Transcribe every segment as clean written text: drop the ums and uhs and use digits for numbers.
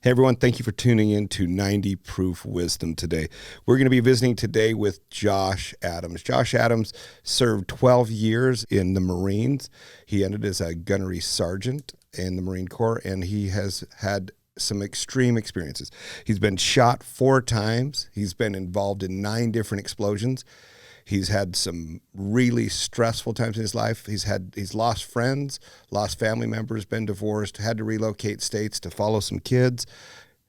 Hey everyone, thank you for tuning in to 90 Proof Wisdom today. We're going to be visiting today with Josh Adams. Josh Adams served 12 years in the Marines. He ended as a gunnery sergeant in the Marine Corps, and he has had some extreme experiences. He's been shot 4 times. He's been involved in 9 different explosions. He's had some really stressful times in his life. He's lost friends, lost family members, been divorced, had to relocate states to follow some kids.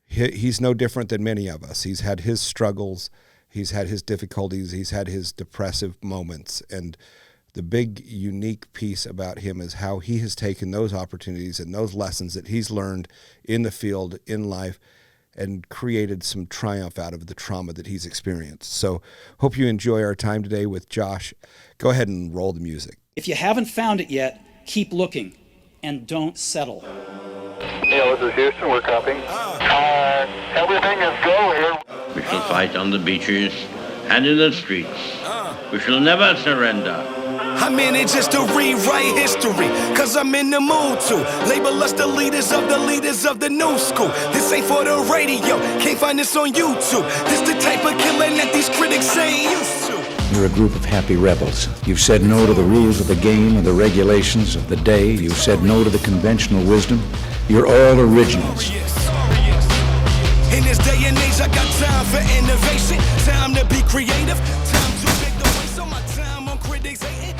He's no different than many of us. He's had his struggles. He's had his difficulties. He's had his depressive moments. And the big unique piece about him is how he has taken those opportunities and those lessons that he's learned in the field, in life, and created some triumph out of the trauma that he's experienced. So hope you enjoy our time today with Josh. Go ahead and roll the music. If you haven't found it yet, keep looking and don't settle. Yeah, this is Houston, we're copying. Everything is go here. We shall fight on the beaches and in the streets. We shall never surrender. I'm in it just to rewrite history, cause I'm in the mood to label us the leaders of the new school. This ain't for the radio, can't find this on YouTube. This the type of killing that these critics ain't used to. You're a group of happy rebels. You've said no to the rules of the game and the regulations of the day. You've said no to the conventional wisdom. You're all originals. In this day and age, I got time for innovation, time to be creative, time to make the waste of my time on critics hating.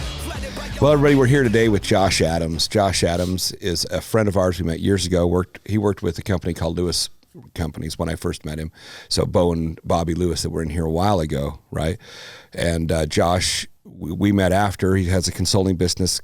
Well, everybody, we're here today with Josh Adams. Josh Adams is a friend of ours we met years ago. He worked with a company called Lewis Companies when I first met him. So Bo and Bobby Lewis that were in here a while ago, right? And Josh, we met after. He has a consulting business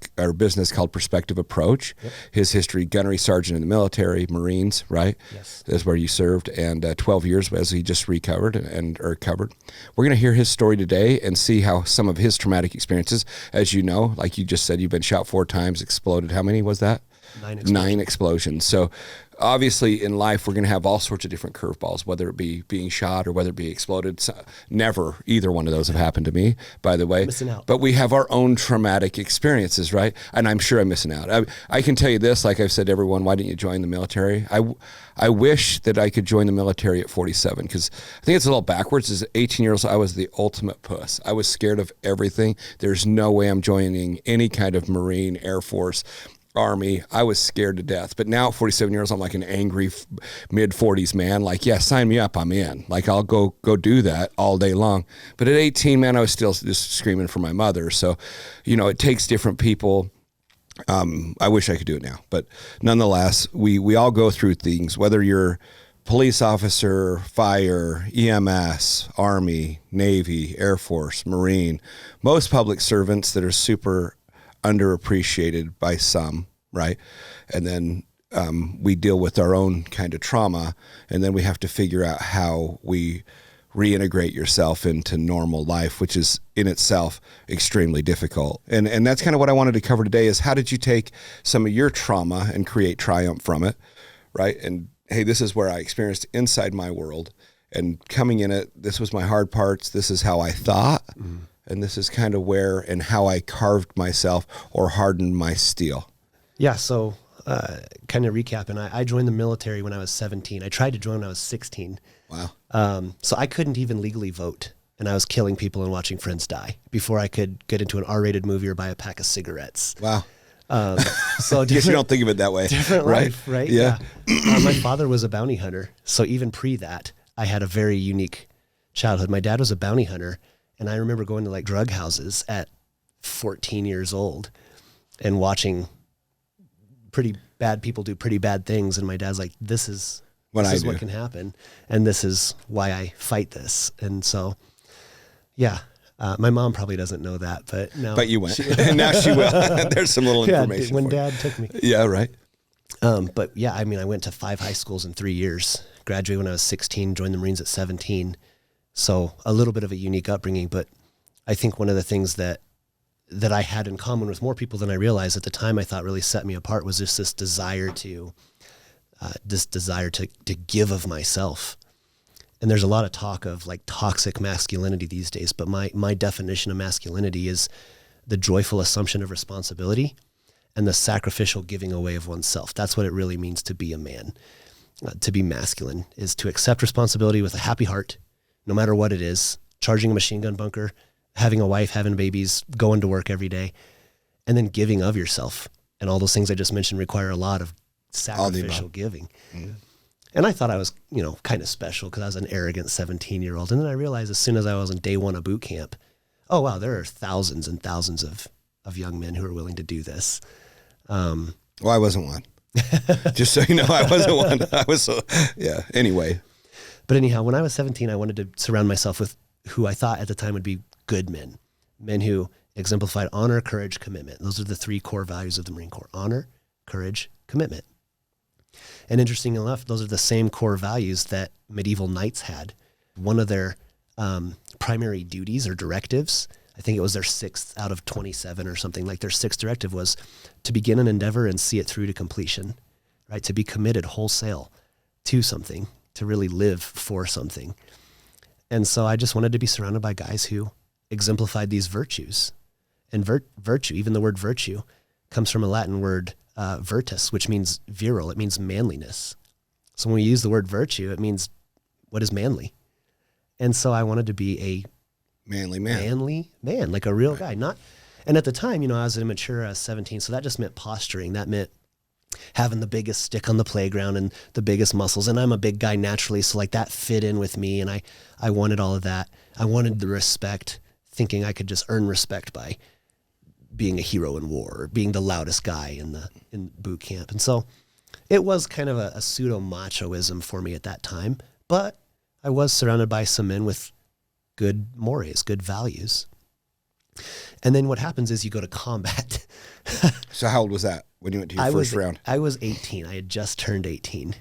called Perspective Approach. Yep. His history, gunnery sergeant in the military, Marines, right? Yes. That's where you served, and 12 years as he just recovered or covered. We're going to hear his story today and see how some of his traumatic experiences, as you know, like you just said, you've been shot 4 times, exploded. How many was that? 9 explosions. 9 explosions. So obviously in life, we're going to have all sorts of different curveballs, whether it be being shot or whether it be exploded. So never either one of those have happened to me, by the way. Missing out. But we have our own traumatic experiences, right? And I'm sure I'm missing out. I can tell you this, like I've said to everyone, why didn't you join the military? I wish that I could join the military at 47, because I think it's a little backwards. As 18 years old, I was the ultimate puss. I was scared of everything. There's no way I'm joining any kind of Marine, Air Force, Army. I was scared to death. But now at 47 years, I'm like an angry mid-40s man. Like, yeah, sign me up. I'm in. Like, I'll go do that all day long. But at 18, man, I was still just screaming for my mother. So, you know, it takes different people. I wish I could do it now. But nonetheless, we all go through things, whether you're police officer, fire, EMS, Army, Navy, Air Force, Marine, most public servants that are super underappreciated by some, right? And then we deal with our own kind of trauma, and then we have to figure out how we reintegrate yourself into normal life, which is in itself extremely difficult. And that's kind of what I wanted to cover today is how did you take some of your trauma and create triumph from it, right? And hey, this is where I experienced inside my world, and coming in it, this was my hard parts, this is how I thought, and this is kind of where and how I carved myself or hardened my steel. Yeah, so kind of recapping, I joined the military when I was 17. I tried to join when I was 16. Wow. So I couldn't even legally vote, and I was killing people and watching friends die before I could get into an R-rated movie or buy a pack of cigarettes. Wow. So I guess you don't think of it that way. Different right? life, right? Yeah. My father was a bounty hunter, so even pre that, I had a very unique childhood. My dad was a bounty hunter, and I remember going to like drug houses at 14 years old and watching pretty bad people do pretty bad things. And my dad's like, this is what can happen. And this is why I fight this. And so, yeah, my mom probably doesn't know that, but now. But you went. And now she will. There's some little information. When Dad took me. Yeah, right. But yeah, I mean, I went to 5 high schools in 3 years, graduated when I was 16, joined the Marines at 17. So a little bit of a unique upbringing, but I think one of the things that I had in common with more people than I realized at the time, I thought really set me apart was just this desire to give of myself. And there's a lot of talk of like toxic masculinity these days, but my definition of masculinity is the joyful assumption of responsibility and the sacrificial giving away of oneself. That's what it really means to be a man. to be masculine is to accept responsibility with a happy heart, no matter what it is, charging a machine gun bunker, having a wife, having babies, going to work every day, and then giving of yourself. And all those things I just mentioned require a lot of sacrificial giving. Mm. And I thought I was, kind of special because I was an arrogant 17-year-old. And then I realized as soon as I was on day one of boot camp, oh, wow, there are thousands and thousands of young men who are willing to do this. Well, I wasn't one. Just so you know, I wasn't one. I was, anyway. But anyhow, when I was 17, I wanted to surround myself with who I thought at the time would be good men who exemplified honor, courage, commitment. Those are the 3 core values of the Marine Corps: honor, courage, commitment. And interesting enough, those are the same core values that medieval knights had. One of their primary duties or directives, I think it was their 6th out of 27 or something, like their 6th directive was to begin an endeavor and see it through to completion, right? To be committed wholesale to something, to really live for something. And so I just wanted to be surrounded by guys who exemplified these virtues. And virtue, even the word virtue, comes from a Latin word, virtus, which means virile. It means manliness. So when we use the word virtue, it means what is manly. And so I wanted to be a manly man, like a real guy. And at the time, I was immature. I was 17, so that just meant posturing. That meant having the biggest stick on the playground and the biggest muscles. And I'm a big guy naturally, so like that fit in with me. And I wanted all of that. I wanted the respect, thinking I could just earn respect by being a hero in war, or being the loudest guy in boot camp. And so it was kind of a pseudo machoism for me at that time, but I was surrounded by some men with good mores, good values. And then what happens is you go to combat. So how old was that when you went to your first round? I was 18. I had just turned 18.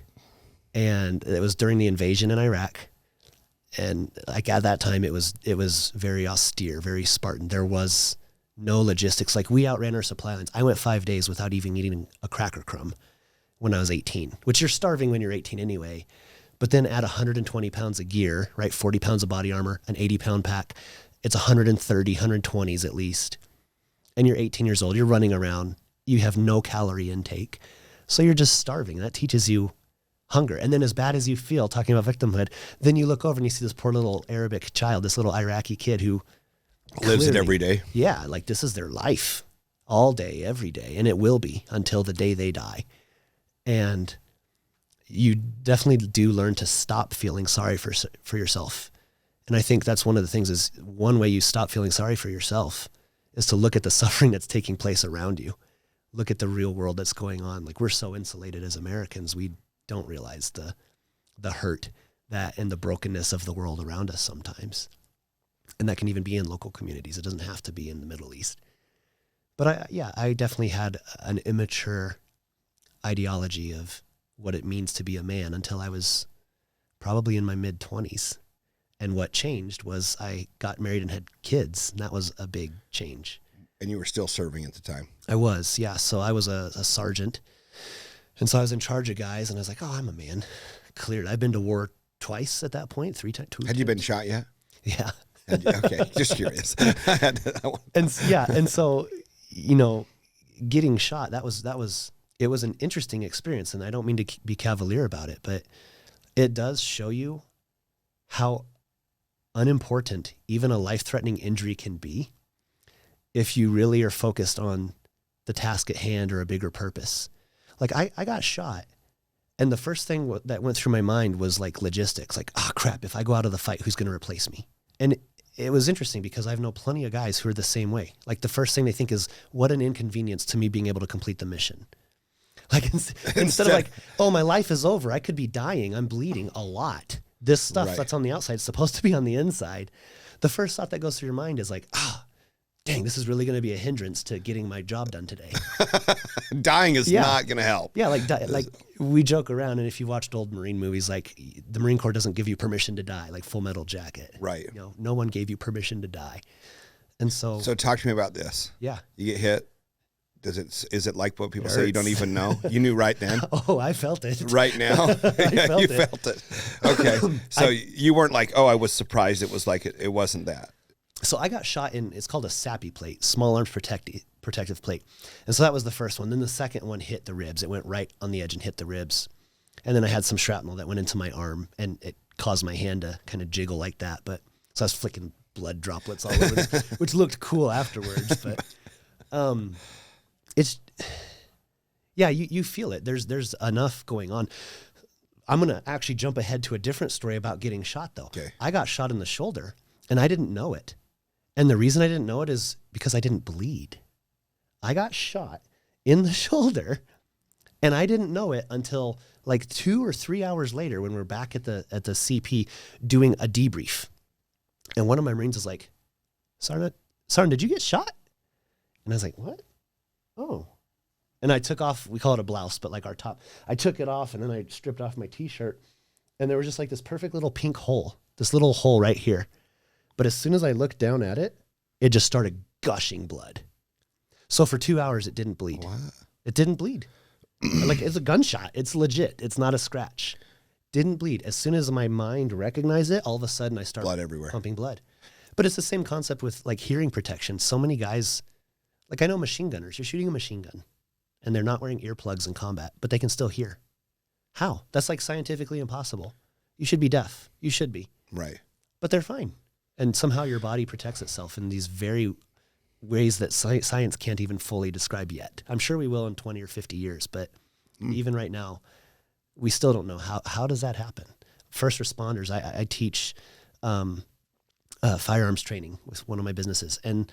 And it was during the invasion in Iraq. And like at that time, it was very austere, very Spartan. There was no logistics. Like we outran our supply lines. I went 5 days without even eating a cracker crumb when I was 18, which you're starving when you're 18 anyway. But then add 120 pounds of gear, right? 40 pounds of body armor, an 80-pound pack. It's 130, 120s at least. And you're 18 years old. You're running around. You have no calorie intake. So you're just starving. That teaches you hunger. And then as bad as you feel, talking about victimhood, then you look over and you see this poor little Arabic child, this little Iraqi kid who lives it every day. Yeah, like this is their life all day, every day. And it will be until the day they die. And you definitely do learn to stop feeling sorry for yourself. And I think that's one of the things is one way you stop feeling sorry for yourself is to look at the suffering that's taking place around you. Look at the real world that's going on. Like we're so insulated as Americans, we don't realize the hurt that and the brokenness of the world around us sometimes. And that can even be in local communities. It doesn't have to be in the Middle East. But I definitely had an immature ideology of what it means to be a man until I was probably in my mid-20s. And what changed was I got married and had kids. And that was a big change. And you were still serving at the time. I was, yeah. So I was a sergeant. And so I was in charge of guys, and I was like, oh, I'm a man. Cleared. I've been to war twice at that point, 3 times. Had you been shot yet? Yeah. Okay, just curious. And so, getting shot, it was an interesting experience, and I don't mean to be cavalier about it, but it does show you how unimportant even a life-threatening injury can be if you really are focused on the task at hand or a bigger purpose. Like I got shot, and the first thing that went through my mind was like logistics, like, oh crap, if I go out of the fight, who's going to replace me? And it was interesting because I've known plenty of guys who are the same way. Like the first thing they think is, what an inconvenience to me being able to complete the mission. Like instead of like, oh, my life is over. I could be dying. I'm bleeding a lot. This stuff that's on the outside is supposed to be on the inside. The first thought that goes through your mind is like, dang, this is really going to be a hindrance to getting my job done today. Dying is not going to help. Yeah, like we joke around, and if you watched old Marine movies, like the Marine Corps doesn't give you permission to die, like Full Metal Jacket. Right. No one gave you permission to die. And so talk to me about this. Yeah. You get hit. Is it like what people say you don't even know? You knew right then? Oh, I felt it. Right now? Felt it. Okay. So you weren't like, oh, I was surprised it was like it wasn't that. So I got shot it's called a SAPI plate, small arms protective plate. And so that was the first one. Then the second one hit the ribs. It went right on the edge and hit the ribs. And then I had some shrapnel that went into my arm, and it caused my hand to kind of jiggle like that. But so I was flicking blood droplets all over, which looked cool afterwards. But it's, yeah, you feel it. There's enough going on. I'm going to actually jump ahead to a different story about getting shot, though. Okay. I got shot in the shoulder, and I didn't know it. And the reason I didn't know it is because I didn't bleed. I got shot in the shoulder, and I didn't know it until like 2 or 3 hours later when we're back at the CP doing a debrief. And one of my Marines is like, Sergeant, did you get shot? And I was like, what? Oh. And I took off, we call it a blouse, but like our top. I took it off, and then I stripped off my T-shirt, and there was just like this perfect little pink hole, this little hole right here. But as soon as I looked down at it, it just started gushing blood. So for 2 hours, it didn't bleed. What? It didn't bleed. Like, it's a gunshot. It's legit. It's not a scratch. Didn't bleed. As soon as my mind recognized it, all of a sudden I started Blood everywhere. pumping blood. But it's the same concept with like hearing protection. So many guys, like I know machine gunners, you're shooting a machine gun and they're not wearing earplugs in combat, but they can still hear. How? That's like scientifically impossible. You should be deaf. You should be. Right. But they're fine. And somehow your body protects itself in these very ways that science can't even fully describe yet. I'm sure we will in 20 or 50 years, but even right now, we still don't know how does that happen. First responders, I teach firearms training with one of my businesses. And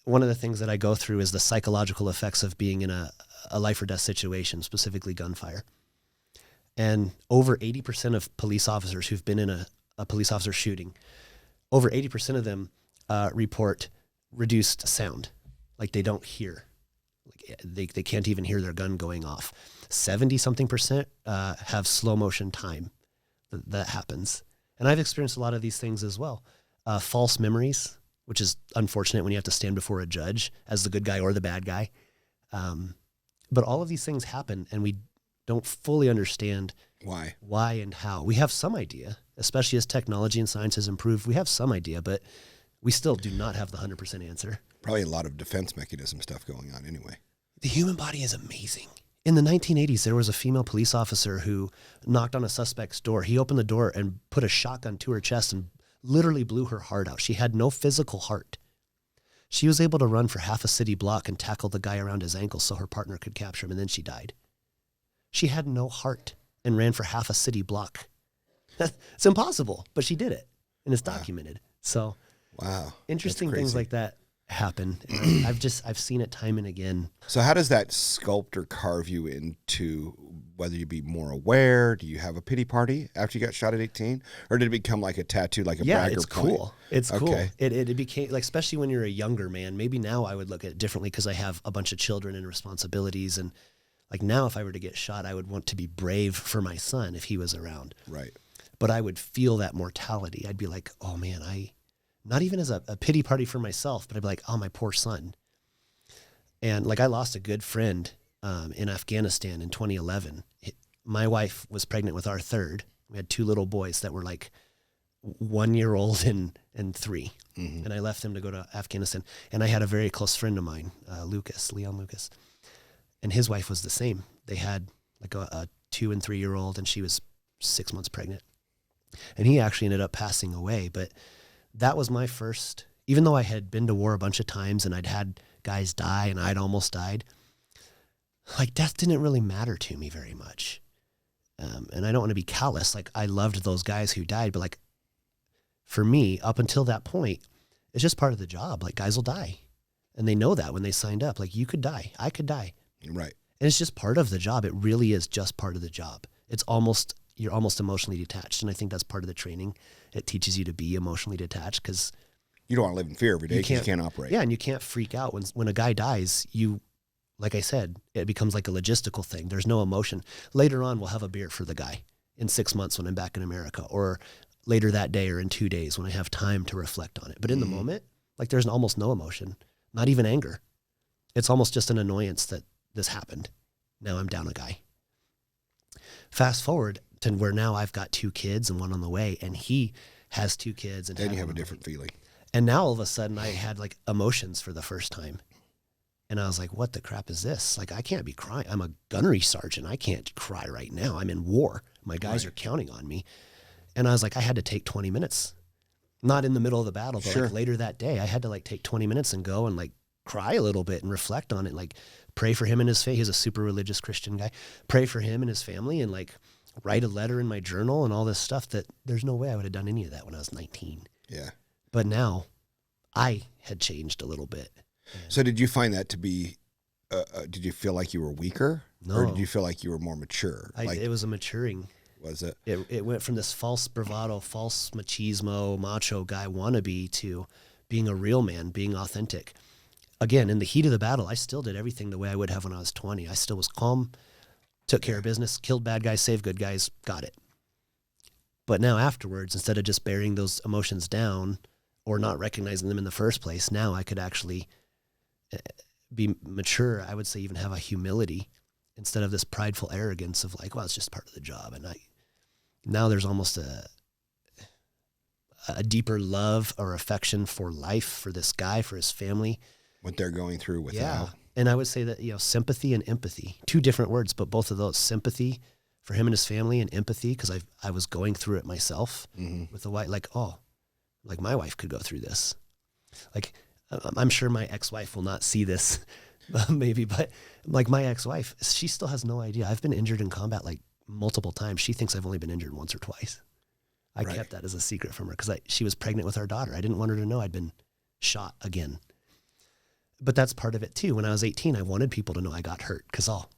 one of the things that I go through is the psychological effects of being in a life or death situation, specifically gunfire. And over 80% of police officers who've been in a police officer shooting, over 80% of them report reduced sound, like they don't hear. Like they can't even hear their gun going off. 70-something% have slow motion time that happens. And I've experienced a lot of these things as well. False memories, which is unfortunate when you have to stand before a judge as the good guy or the bad guy. But all of these things happen, and we don't fully understand why and how. We have some idea, especially as technology and science has improved. We have some idea, but we still do not have the 100% answer. Probably a lot of defense mechanism stuff going on anyway. The human body is amazing. In the 1980s, there was a female police officer who knocked on a suspect's door. He opened the door and put a shotgun to her chest and literally blew her heart out. She had no physical heart. She was able to run for half a city block and tackle the guy around his ankle so her partner could capture him, and then she died. She had no heart and ran for half a city block. It's impossible, but she did it, and it's documented. So, interesting things like that happen. And I've seen it time and again. So how does that sculpt or carve you into whether you be more aware? Do you have a pity party after you got shot at 18? Or did it become like a tattoo, like a bragger it's point? cool. It's cool. Okay. It became, like, especially when you're a younger man, maybe now I would look at it differently because I have a bunch of children and responsibilities. And like now, if I were to get shot, I would want to be brave for my son if he was around. Right. But I would feel that mortality. I'd be like, oh man, not even as a pity party for myself, but I'd be like, oh, my poor son. And like I lost a good friend in Afghanistan in 2011. My wife was pregnant with our third. We had 2 little boys that were like 1 year old and 3. Mm-hmm. And I left them to go to Afghanistan. And I had a very close friend of mine, Leon Lucas. And his wife was the same. They had like a 2 and 3 year old, and she was 6 months pregnant. And he actually ended up passing away. But that was my first, even though I had been to war a bunch of times and I'd had guys die and I'd almost died, like death didn't really matter to me very much. And I don't want to be callous. Like I loved those guys who died, but like for me, up until that point, it's just part of the job. Like guys will die. And they know that when they signed up, like you could die, I could die. Right. And it's just part of the job. It really is just part of the job. You're almost emotionally detached. And I think that's part of the training. It teaches you to be emotionally detached because you don't want to live in fear every day because you can't operate. Yeah, and you can't freak out when a guy dies. Like I said, it becomes like a logistical thing. There's no emotion. Later on, we'll have a beer for the guy in 6 months when I'm back in America, or later that day or in 2 days when I have time to reflect on it. But in the moment, like there's almost no emotion, not even anger. It's almost just an annoyance that this happened. Now I'm down a guy. Fast forward to where now I've got 2 kids and 1 on the way, and he has 2 kids. And then you have a different feeling. And now all of a sudden I had like emotions for the first time. And I was like, what the crap is this? Like, I can't be crying. I'm a gunnery sergeant. I can't cry right now. I'm in war. My guys are counting on me. And I was like, I had to take 20 minutes, not in the middle of the battle, but like later that day, I had to like take 20 minutes and go and like cry a little bit and reflect on it. Like pray for him and his family. He's a super religious Christian guy. Pray for him and his family and like write a letter in my journal and all this stuff that there's no way I would have done any of that when I was 19. Yeah. But now I had changed a little bit. So did you find that to be, did you feel like you were weaker? No. Or did you feel like you were more mature? It was a maturing. Was it? It went from this false bravado, false machismo, macho guy wannabe to being a real man, being authentic. Again, in the heat of the battle, I still did everything the way I would have when I was 20. I still was calm, took care of business, killed bad guys, saved good guys, got it. But now afterwards, instead of just burying those emotions down or not recognizing them in the first place, now I could actually be mature. I would say even have a humility instead of this prideful arrogance of like, well, it's just part of the job. And now there's almost a deeper love or affection for life, for this guy, for his family. What they're going through without. Yeah. And I would say that, sympathy and empathy, two different words, but both of those, sympathy for him and his family and empathy, because I was going through it myself with the wife, like, oh, like my wife could go through this. Like, I'm sure my ex-wife will not see this maybe, but like my ex-wife, she still has no idea. I've been injured in combat like multiple times. She thinks I've only been injured once or twice. I kept that as a secret from her because she was pregnant with our daughter. I didn't want her to know I'd been shot again. But that's part of it too. When I was 18, I wanted people to know I got hurt because, look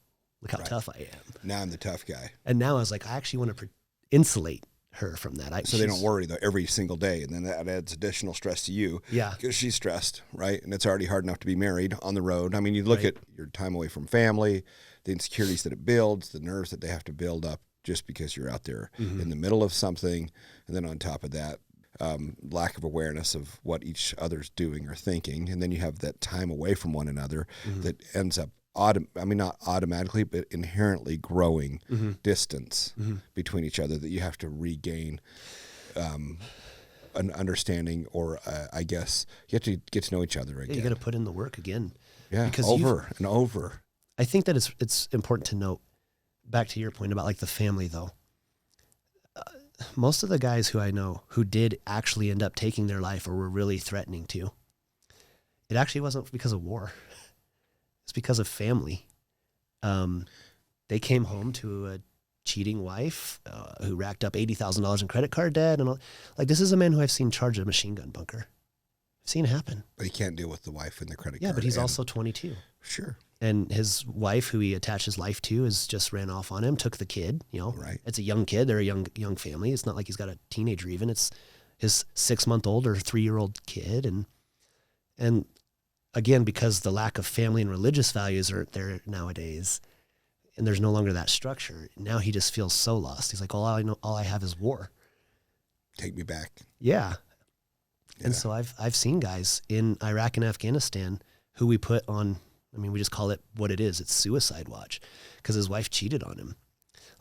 how tough I am. Now I'm the tough guy. And now I was like, I actually want to insulate her from that. So they don't worry though every single day, and then that adds additional stress to you. Yeah, because she's stressed, right? And it's already hard enough to be married on the road. I mean, you look at your time away from family, the insecurities that it builds, the nerves that they have to build up just because you're out there in the middle of something, and then on top of that, lack of awareness of what each other's doing or thinking, and then you have that time away from one another that ends up not automatically, but inherently growing distance between each other that you have to regain an understanding, or I guess you have to get to know each other again. Yeah, you got to put in the work again. Yeah, because over and over. I think that it's important to note, back to your point about like the family though, most of the guys who I know who did actually end up taking their life or were really threatening to, it actually wasn't because of war. It's because of family. They came home to a cheating wife who racked up $80,000 in credit card debt. And like, this is a man who I've seen charge a machine gun bunker. I've seen it happen. But he can't deal with the wife and the credit card. Yeah, but he's also 22. Sure. And his wife, who he attached his life to, has just ran off on him, took the kid, Right. It's a young kid. They're a young family. It's not like he's got a teenager even. It's his 6-month-old or 3-year-old kid. And again, because the lack of family and religious values aren't there nowadays, and there's no longer that structure, now he just feels so lost. He's like, all I have is war. Take me back. Yeah. And so I've seen guys in Iraq and Afghanistan who we put on, we just call it what it is. It's suicide watch because his wife cheated on him.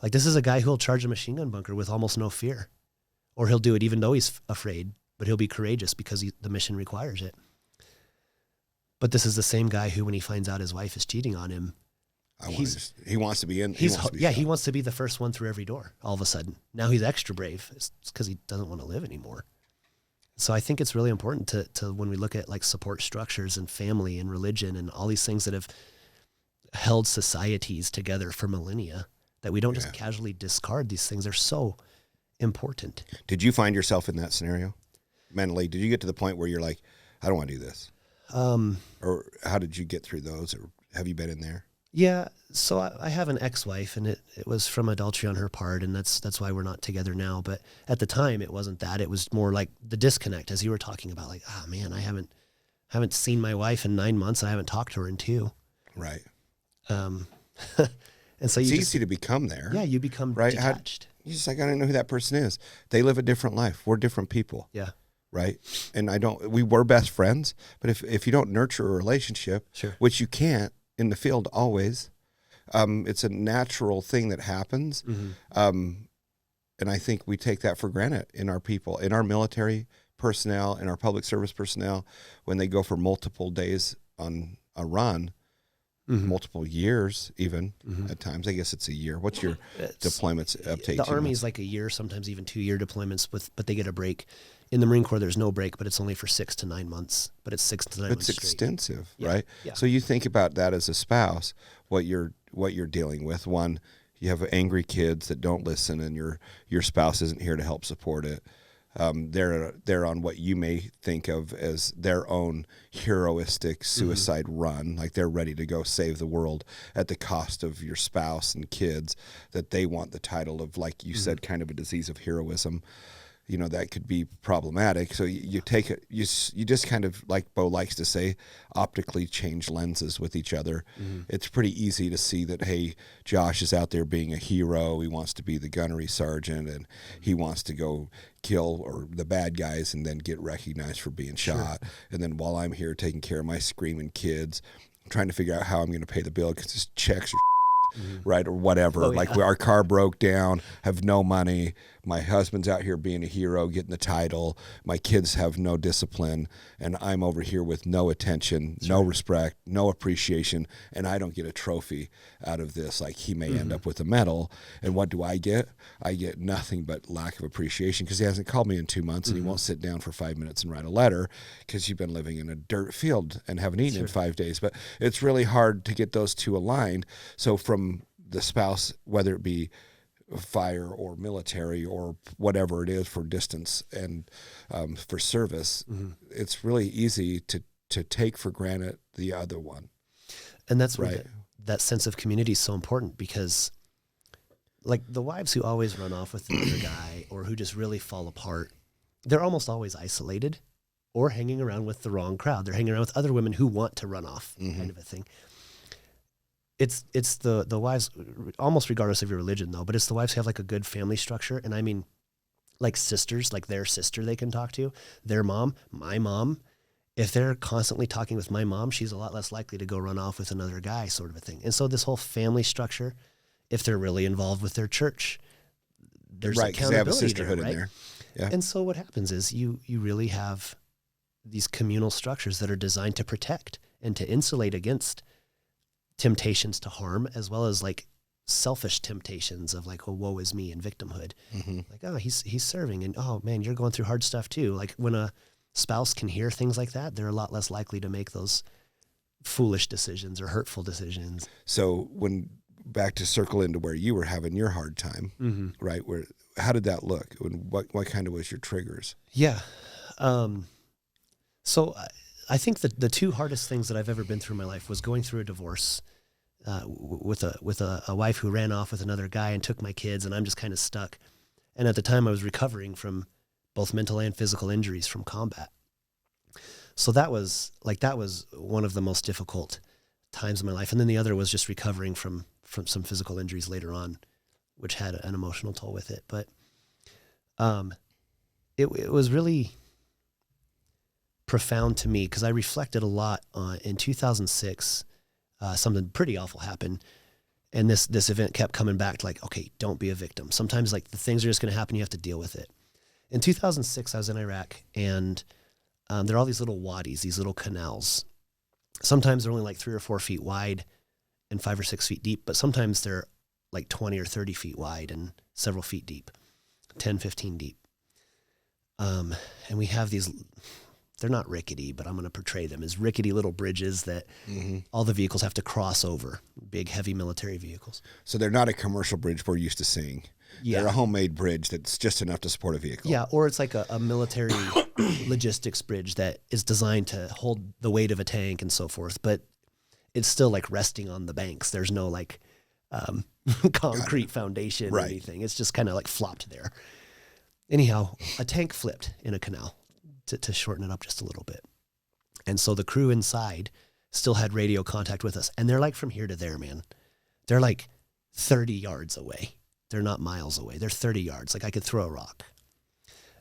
Like, this is a guy who'll charge a machine gun bunker with almost no fear, or he'll do it even though he's afraid, but he'll be courageous because the mission requires it. But this is the same guy who, when he finds out his wife is cheating on him, he wants to be in. He wants to be the first one through every door. All of a sudden, now he's extra brave. It's because he doesn't want to live anymore. So I think it's really important to when we look at like support structures and family and religion and all these things that have held societies together for millennia, that we don't just casually discard these things. They're so important. Did you find yourself in that scenario mentally? Did you get to the point where you're like, I don't want to do this? Or how did you get through those? Or have you been in there? Yeah. So I have an ex-wife, and it was from adultery on her part, and that's why we're not together now. But at the time, it wasn't that. It was more like the disconnect, as you were talking about. Like, man, I haven't seen my wife in 9 months, and I haven't talked to her in 2. Right. And so it's easy to become there. Yeah, you become detached. You just like, I don't know who that person is. They live a different life. We're different people. Yeah. Right. And we were best friends, but if you don't nurture a relationship, which you can't in the field always, it's a natural thing that happens. And I think we take that for granted in our people, in our military personnel, in our public service personnel, when they go for multiple days on a run, multiple years, even at times. I guess it's a year. What's your deployments uptake? The Army's like a year, sometimes even 2-year deployments, but they get a break. In the Marine Corps, there's no break, but it's only for 6 to 9 months. But it's 6 to 9 months. It's extensive, right? Yeah. So you think about that as a spouse, what you're dealing with. One, you have angry kids that don't listen, and your spouse isn't here to help support it. They're on what you may think of as their own heroistic suicide run, like they're ready to go save the world at the cost of your spouse and kids, that they want the title of, like you said, kind of a disease of heroism. You know, that could be problematic. So you take it, you just kind of, like Bo likes to say, optically change lenses with each other. It's pretty easy to see that, hey, Josh is out there being a hero. He wants to be the gunnery sergeant, and he wants to go kill or the bad guys and then get recognized for being shot. And then while I'm here taking care of my screaming kids, trying to figure out how I'm going to pay the bill because his checks are right, or whatever. Like our car broke down, have no money. My husband's out here being a hero, getting the title. My kids have no discipline, and I'm over here with no attention, no respect, no appreciation, and I don't get a trophy out of this. Like he may end up with a medal, and what do I get? I get nothing but lack of appreciation because he hasn't called me in 2 months, and he won't sit down for 5 minutes and write a letter because you've been living in a dirt field and haven't eaten in 5 days. But it's really hard to get those two aligned. So from the spouse, whether it be fire or military or whatever it is for distance and for service, it's really easy to take for granted the other one. And that's where that sense of community is so important, because like the wives who always run off with the other guy or who just really fall apart, they're almost always isolated or hanging around with the wrong crowd. They're hanging around with other women who want to run off, kind of a thing. It's the wives, almost regardless of your religion though, but it's the wives who have like a good family structure. And I mean, like sisters, like their sister they can talk to, their mom, my mom. If they're constantly talking with my mom, she's a lot less likely to go run off with another guy, sort of a thing. And so this whole family structure, if they're really involved with their church, there's accountability they have a sisterhood there, right? in there. Yeah. And so what happens is you really have these communal structures that are designed to protect and to insulate against temptations to harm, as well as like selfish temptations of like, oh, woe is me and victimhood. Like, oh, he's serving, and oh man, you're going through hard stuff too. Like when a spouse can hear things like that, they're a lot less likely to make those foolish decisions or hurtful decisions. So when back to circle into where you were having your hard time, right? How did that look? What kind of was your triggers? Yeah. So I think that the two hardest things that I've ever been through in my life was going through a divorce with a wife who ran off with another guy and took my kids, and I'm just kind of stuck. And at the time I was recovering from both mental and physical injuries from combat. So that was one of the most difficult times in my life. And then the other was just recovering from some physical injuries later on, which had an emotional toll with it. But it was really profound to me because I reflected a lot on, in 2006, something pretty awful happened. And this event kept coming back to like, okay, don't be a victim. Sometimes like the things are just going to happen. You have to deal with it. In 2006, I was in Iraq, and there are all these little wadis, these little canals. Sometimes they're only like 3 or 4 feet wide and 5 or 6 feet deep, but sometimes they're like 20 or 30 feet wide and several feet deep, 10, 15 deep. And we have these, they're not rickety, but I'm going to portray them as rickety little bridges that all the vehicles have to cross over, big, heavy military vehicles. So they're not a commercial bridge we're used to seeing. Yeah. They're a homemade bridge that's just enough to support a vehicle. Yeah, or it's like a military logistics bridge that is designed to hold the weight of a tank and so forth, but it's still like resting on the banks. There's no like concrete foundation or anything. It's just kind of like flopped there. Anyhow, a tank flipped in a canal to shorten it up just a little bit. And so the crew inside still had radio contact with us. And they're like from here to there, man. They're like 30 yards away. They're not miles away. They're 30 yards. Like I could throw a rock.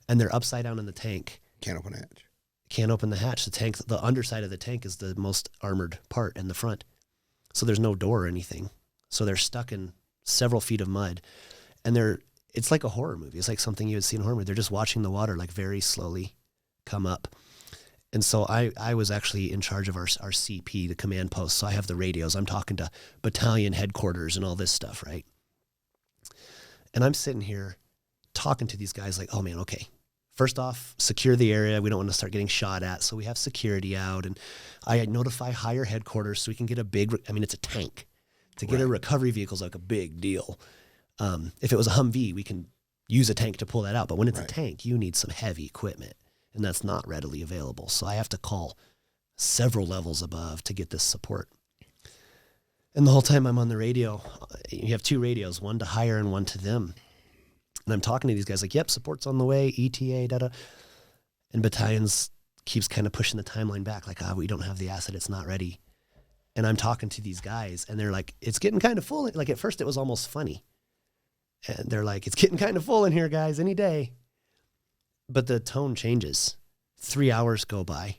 And they're upside down in the tank. Can't open the hatch. Can't open the hatch. The underside of the tank is the most armored part in the front. So there's no door or anything. So they're stuck in several feet of mud. And it's like a horror movie. It's like something you would see in a horror movie. They're just watching the water like very slowly come up. And so I was actually in charge of our CP, the command post. So I have the radios. I'm talking to battalion headquarters and all this stuff, right? And I'm sitting here talking to these guys like, oh man, okay. First off, secure the area. We don't want to start getting shot at. So we have security out. And I notify higher headquarters so we can get it's a tank. To get a recovery vehicle is like a big deal. If it was a Humvee, we can use a tank to pull that out. But when it's a tank, you need some heavy equipment. And that's not readily available. So I have to call several levels above to get this support. And the whole time I'm on the radio, you have 2 radios, one to hire and one to them. And I'm talking to these guys like, yep, support's on the way, ETA, da-da. And battalions keeps kind of pushing the timeline back, like, we don't have the asset, it's not ready. And I'm talking to these guys, and they're like, it's getting kind of full. Like, at first it was almost funny. And they're like, it's getting kind of full in here, guys, any day. But the tone changes. 3 hours go by,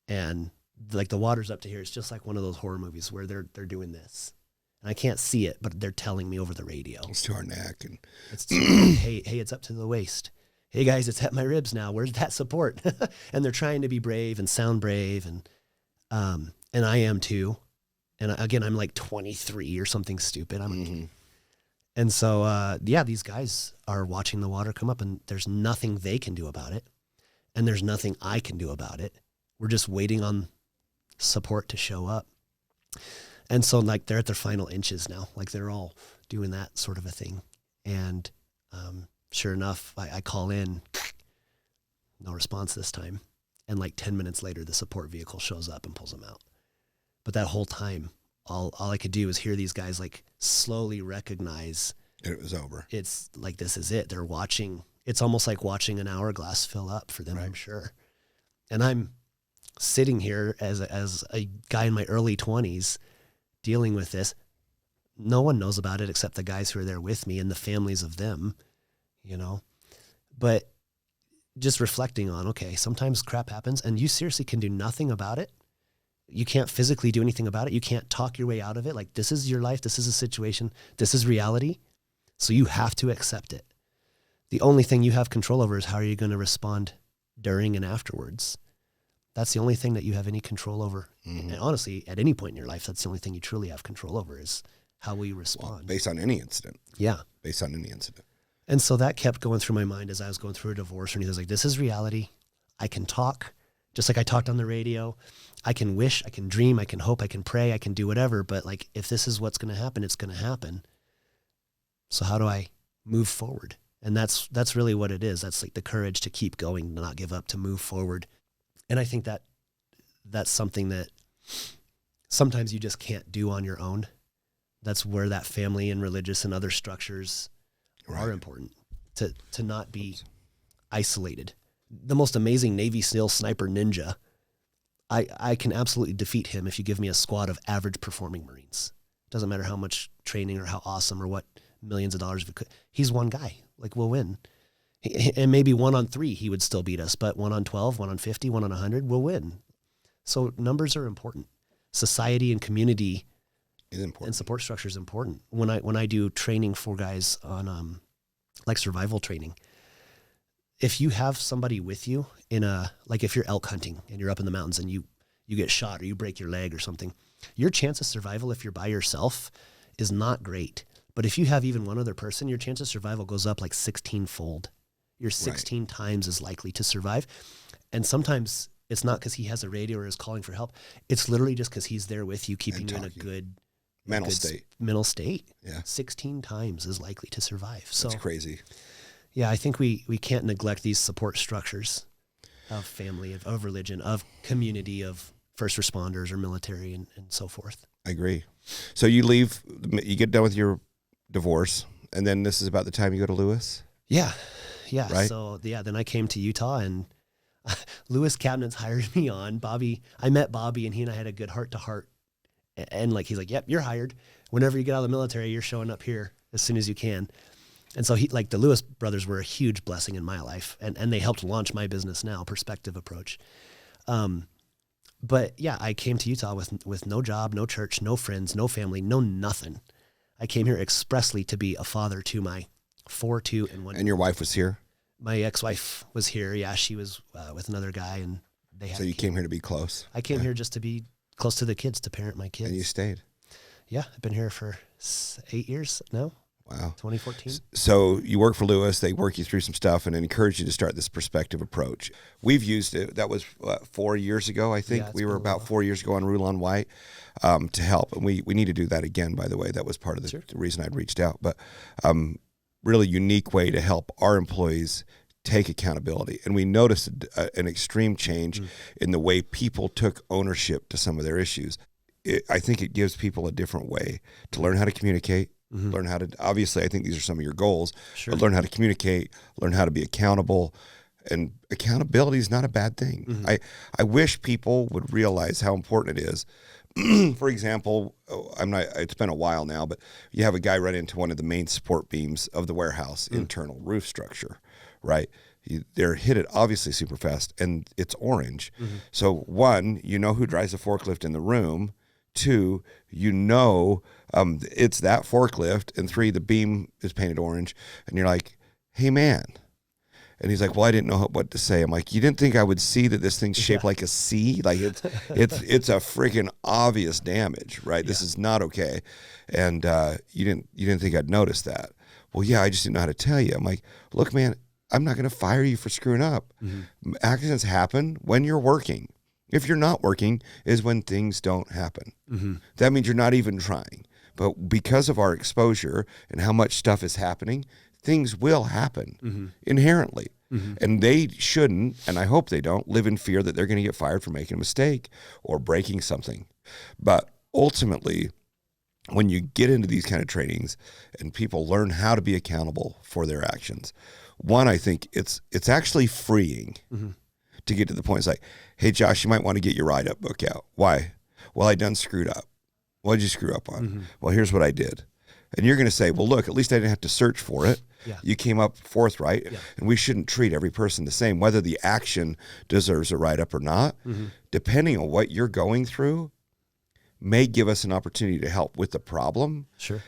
and like the water's up to here. It's just like one of those horror movies where they're doing this, and I can't see it, but they're telling me over the radio. It's to our neck, and it's hey, it's up to the waist. Hey guys, it's at my ribs now. Where's that support? And they're trying to be brave and sound brave, and I am too. And again, I'm like 23 or something stupid. And so, these guys are watching the water come up, and there's nothing they can do about it. And there's nothing I can do about it. We're just waiting on support to show up. And so, like, they're at their final inches now. Like, they're all doing that sort of a thing. And sure enough, I call in. No response this time. And like 10 minutes later, the support vehicle shows up and pulls them out. But that whole time, all I could do was hear these guys like slowly recognize it was over. It's like, this is it. They're watching. It's almost like watching an hourglass fill up for them, I'm sure. And I'm sitting here as a guy in my early 20s dealing with this. No one knows about it except the guys who are there with me and the families of them, you know. But just reflecting on, okay, sometimes crap happens and you seriously can do nothing about it. You can't physically do anything about it. You can't talk your way out of it. Like, this is your life. This is a situation. This is reality. So you have to accept it. The only thing you have control over is how are you going to respond during and afterwards. That's the only thing that you have any control over. And honestly, at any point in your life, that's the only thing you truly have control over is how will you respond. Well, based on any incident. Yeah. Based on any incident. And so that kept going through my mind as I was going through a divorce. And he was like, this is reality. I can talk. Just like I talked on the radio, I can wish, I can dream, I can hope, I can pray, I can do whatever. But like, if this is what's going to happen, it's going to happen. So how do I move forward? And that's really what it is. That's like the courage to keep going, to not give up, to move forward. And I think that that's something that sometimes you just can't do on your own. That's where that family and religious and other structures are important, to not be isolated. The most amazing Navy SEAL sniper ninja, I can absolutely defeat him if you give me a squad of average performing Marines. Doesn't matter how much training or how awesome or what millions of dollars. He's one guy. Like, we'll win. And maybe 1 on 3, he would still beat us. But 1 on 12, 1 on 50, 1 on 100, we'll win. So numbers are important. Society and community is important. And support structure is important. When I do training for guys on like survival training, if you have somebody with you like if you're elk hunting and you're up in the mountains and you get shot or you break your leg or something, your chance of survival if you're by yourself is not great. But if you have even one other person, your chance of survival goes up like 16-fold. You're 16 times as likely to survive. And sometimes it's not because he has a radio or is calling for help. It's literally just because he's there with you, keeping you in a good mental state. Yeah. 16 times as likely to survive. So that's crazy. Yeah, I think we can't neglect these support structures of family, of religion, of community, of first responders or military and so forth. I agree. So you leave, you get done with your divorce, and then this is about the time you go to Lewis? Yeah. Right? So, then I came to Utah, and Lewis Cabinets hired me on. I met Bobby, and he and I had a good heart-to-heart. And like, he's like, yep, you're hired. Whenever you get out of the military, you're showing up here as soon as you can. And so the Lewis brothers were a huge blessing in my life, and they helped launch my business now, Perspective Approach. But yeah, I came to Utah with no job, no church, no friends, no family, no nothing. I came here expressly to be a father to my 4, 2, and 1. And your wife was here? My ex-wife was here. Yeah, she was with another guy, and They had So you came here to be close. I came here just to be close to the kids, to parent my kids. And you stayed. Yeah, I've been here for 8 years now. Wow. 2014. So you work for Lewis. They work you through some stuff and encourage you to start this perspective approach. We've used it. That was 4 years ago, I think. Yeah, we were about 4 years ago on Rulon White to help. And we need to do that again, by the way. That was part of the reason I'd reached out. But really unique way to help our employees take accountability. And we noticed an extreme change in the way people took ownership to some of their issues. I think it gives people a different way to learn how to communicate, learn how to, obviously, I think these are some of your goals, but learn how to communicate, learn how to be accountable. And accountability is not a bad thing. I wish people would realize how important it is. For example, it's been a while now, but you have a guy run into one of the main support beams of the warehouse internal roof structure, right? They're hit it obviously super fast, and it's orange. So one, you know who drives a forklift in the room. Two, you know it's that forklift. And three, the beam is painted orange. And you're like, hey, man. And he's like, well, I didn't know what to say. I'm like, you didn't think I would see that this thing's shaped like a C? Like it's a freaking obvious damage, right? This is not okay. And you didn't think I'd notice that. Well, yeah, I just didn't know how to tell you. I'm like, look, man, I'm not going to fire you for screwing up. Accidents happen when you're working. If you're not working is when things don't happen. That means you're not even trying. But because of our exposure and how much stuff is happening, things will happen inherently. And they shouldn't, and I hope they don't, live in fear that they're going to get fired for making a mistake or breaking something. But ultimately, when you get into these kind of trainings and people learn how to be accountable for their actions, one, I think it's actually freeing to get to the point. It's like, hey, Josh, you might want to get your write-up book out. Why? Well, I done screwed up. What did you screw up on? Well, here's what I did. And you're going to say, well, look, at least I didn't have to search for it. You came up forthright, and we shouldn't treat every person the same, whether the action deserves a write-up or not. Depending on what you're going through may give us an opportunity to help with the problem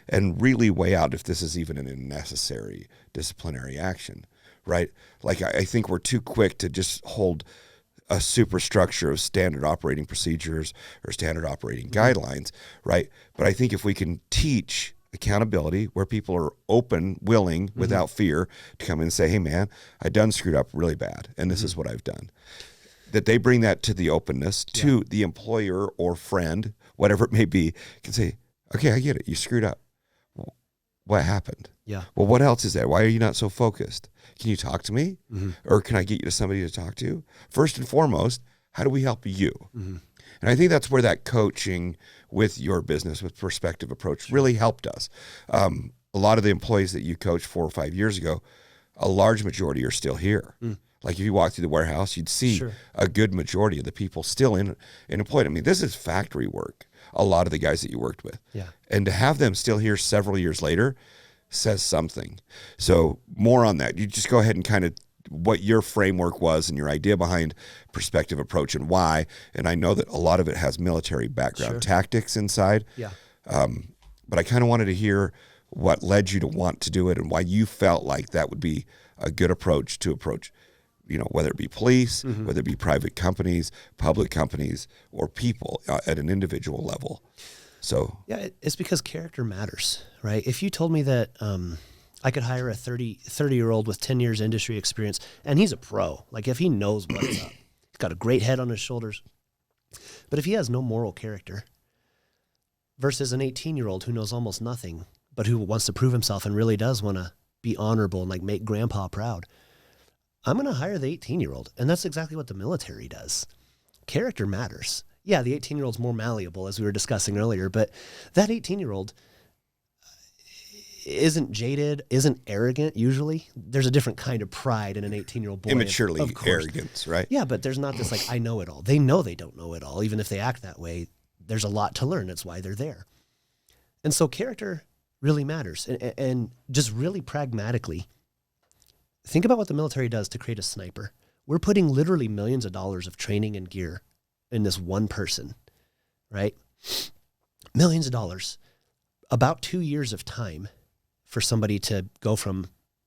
and really weigh out if this is even a necessary disciplinary action, right? Like I think we're too quick to just hold a superstructure of standard operating procedures or standard operating guidelines, right? But I think if we can teach accountability where people are open, willing, without fear to come in and say, hey, man, I done screwed up really bad, and this is what I've done. That they bring that to the openness, to the employer or friend, whatever it may be, can say, okay, I get it. You screwed up. What happened? Well, what else is there? Why are you not so focused? Can you talk to me? Or can I get you to somebody to talk to? First and foremost, how do we help you? And I think that's where that coaching with your business, with perspective approach really helped us. A lot of the employees that you coached 4 or 5 years ago, a large majority are still here. Like if you walk through the warehouse, you'd see a good majority of the people still in employed. I mean, this is factory work, a lot of the guys that you worked with. And to have them still here several years later says something. So more on that. You just go ahead and kind of what your framework was and your idea behind perspective approach and why. And I know that a lot of it has military background tactics inside. But I kind of wanted to hear what led you to want to do it and why you felt like that would be a good approach to approach, you know, whether it be police, whether it be private companies, public companies, or people at an individual level. So yeah, it's because character matters, right? If you told me that I could hire a 30-year-old with 10 years industry experience, and he's a pro, like if he knows what's up, he's got a great head on his shoulders, but if he has no moral character versus an 18-year-old who knows almost nothing, but who wants to prove himself and really does want to be honorable and like make grandpa proud, I'm going to hire the 18-year-old. And that's exactly what the military does. Character matters. Yeah, the 18-year-old's more malleable, as we were discussing earlier, but that 18-year-old isn't jaded, isn't arrogant usually. There's a different kind of pride in an 18-year-old boy. Immaturely of course. arrogance, right? Yeah, but there's not this like, I know it all. They know they don't know it all. Even if they act that way, there's a lot to learn. That's why they're there. And so character really matters. And just really pragmatically, think about what the military does to create a sniper. We're putting literally millions of dollars of training and gear in this one person, right? Millions of dollars. About 2 years of time for somebody to go from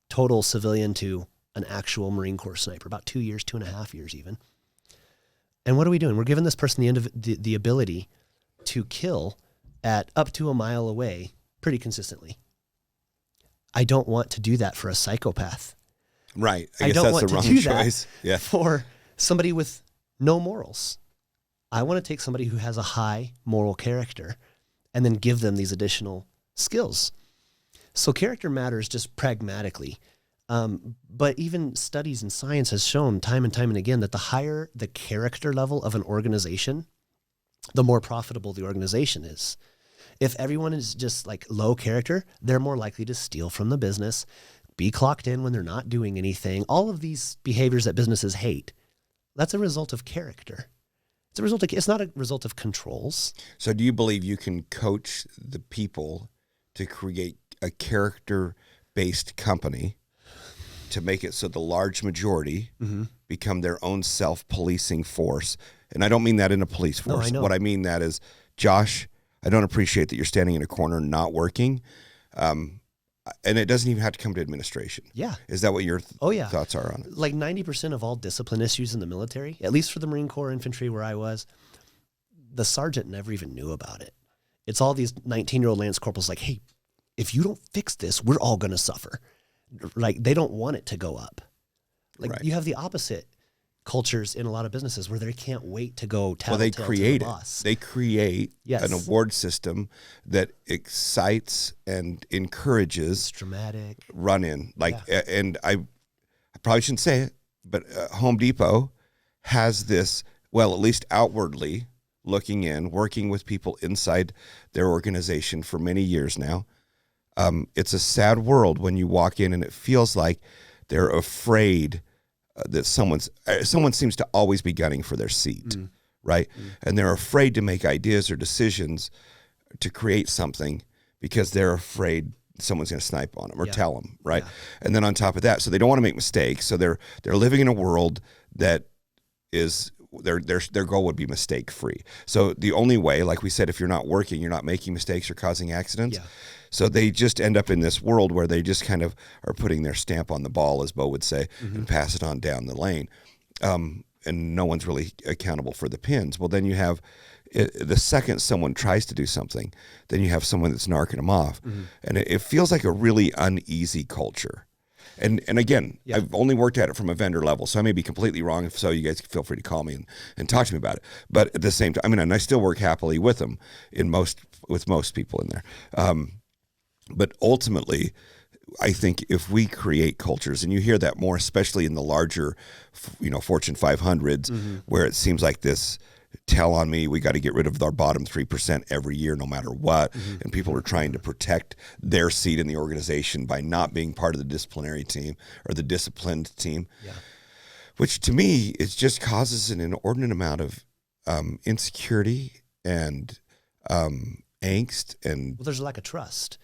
total civilian to an actual Marine Corps sniper. About 2 years, 2.5 years even. And what are we doing? We're giving this person the ability to kill at up to a mile away pretty consistently. I don't want to do that for a psychopath. Right. I guess don't that's want the to wrong do choice. that for somebody with no morals. I want to take somebody who has a high moral character and then give them these additional skills. So character matters just pragmatically. But even studies and science has shown time and time and again that the higher the character level of an organization, the more profitable the organization is. If everyone is just like low character, they're more likely to steal from the business, be clocked in when they're not doing anything. All of these behaviors that businesses hate, that's a result of character. It's not a result of controls. So do you believe you can coach the people to create a character-based company to make it so the large majority become their own self-policing force? And I don't mean that in a police force. No, I know. What I mean that is, Josh, I don't appreciate that you're standing in a corner not working. And it doesn't even have to come to administration. Yeah. Is that what your thoughts are on it? Like 90% of all discipline issues in the military, at least for the Marine Corps infantry where I was, the sergeant never even knew about it. It's all these 19-year-old lance corporals like, hey, if you don't fix this, we're all going to suffer. Like, they don't want it to go up. Like, Right. You have the opposite cultures in a lot of businesses where they can't wait to go Well, they tattletale create to the it. boss. They create Yes. an award system that excites and encourages It's dramatic. run in. And I probably shouldn't say it, but Home Depot has this, well, at least outwardly looking in, working with people inside their organization for many years now. It's a sad world when you walk in and it feels like they're afraid that someone seems to always be gunning for their seat, right? And they're afraid to make ideas or decisions to create something because they're afraid someone's going to snipe on them or tell them, right? Yeah. And then on top of that, so they don't want to make mistakes. So they're living in a world that is their goal would be mistake free. So the only way, like we said, if you're not working, you're not making mistakes or causing accidents. Yeah. So they just end up in this world where they just kind of are putting their stamp on the ball, as Bo would say, and pass it on down the lane. And no one's really accountable for the pins. Well, then you have the second someone tries to do something, then you have someone that's narking them off. And it feels like a really uneasy culture. And again, I've only worked at it from a vendor level, so I may be completely wrong. If so, you guys feel free to call me and talk to me about it. But at the same time, I mean, and I still work happily with them with most people in there. But ultimately, I think if we create cultures, and you hear that more, especially in the larger, Fortune 500s, where it seems like this tell on me, we got to get rid of our bottom 3% every year, no matter what. And people are trying to protect their seat in the organization by not being part of the disciplinary team or the disciplined team, which to me, it just causes an inordinate amount of insecurity and angst and Well, there's a lack of trust.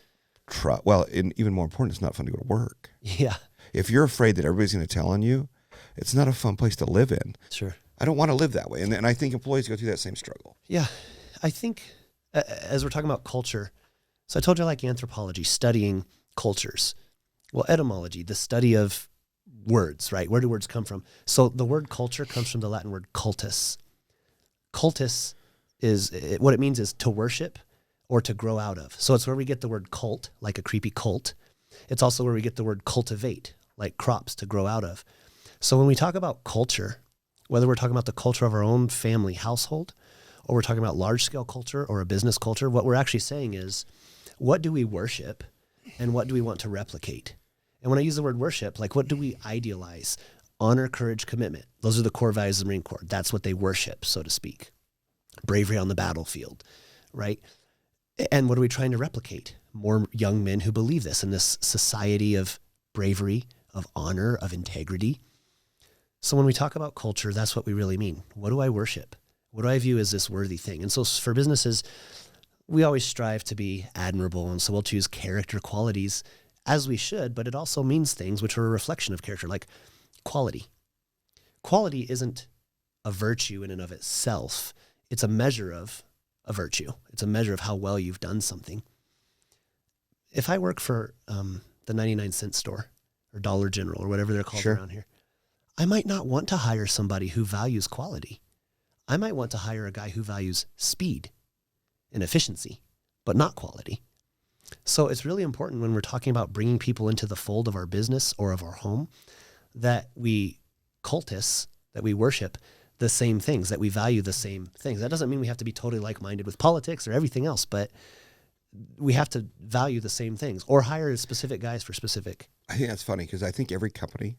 Well, and even more important, it's not fun to go to work. Yeah, If you're afraid that everybody's going to tell on you, it's not a fun place to live in. sure. I don't want to live that way. And I think employees go through that same struggle. Yeah, I think as we're talking about culture, so I told you I like anthropology, studying cultures. Well, etymology, the study of words, right? Where do words come from? So the word culture comes from the Latin word cultus. Cultus what it means is to worship or to grow out of. So it's where we get the word cult, like a creepy cult. It's also where we get the word cultivate, like crops to grow out of. So when we talk about culture, whether we're talking about the culture of our own family household, or we're talking about large-scale culture or a business culture, what we're actually saying is, what do we worship and what do we want to replicate? And when I use the word worship, like what do we idealize? Honor, courage, commitment. Those are the core values of the Marine Corps. That's what they worship, so to speak. Bravery on the battlefield, right? And what are we trying to replicate? More young men who believe this in this society of bravery, of honor, of integrity. So when we talk about culture, that's what we really mean. What do I worship? What do I view as this worthy thing? And so for businesses, we always strive to be admirable. And so we'll choose character qualities as we should, but it also means things which are a reflection of character, like quality. Quality isn't a virtue in and of itself. It's a measure of a virtue. It's a measure of how well you've done something. If I work for the 99-cent store or Dollar General or whatever they're called around here, I might not want to hire somebody who values quality. I might want to hire a guy who values speed and efficiency, but not quality. So it's really important when we're talking about bringing people into the fold of our business or of our home that we cultists, that we worship the same things, that we value the same things. That doesn't mean we have to be totally like-minded with politics or everything else, but we have to value the same things or hire specific guys for specific. I think that's funny because I think every company,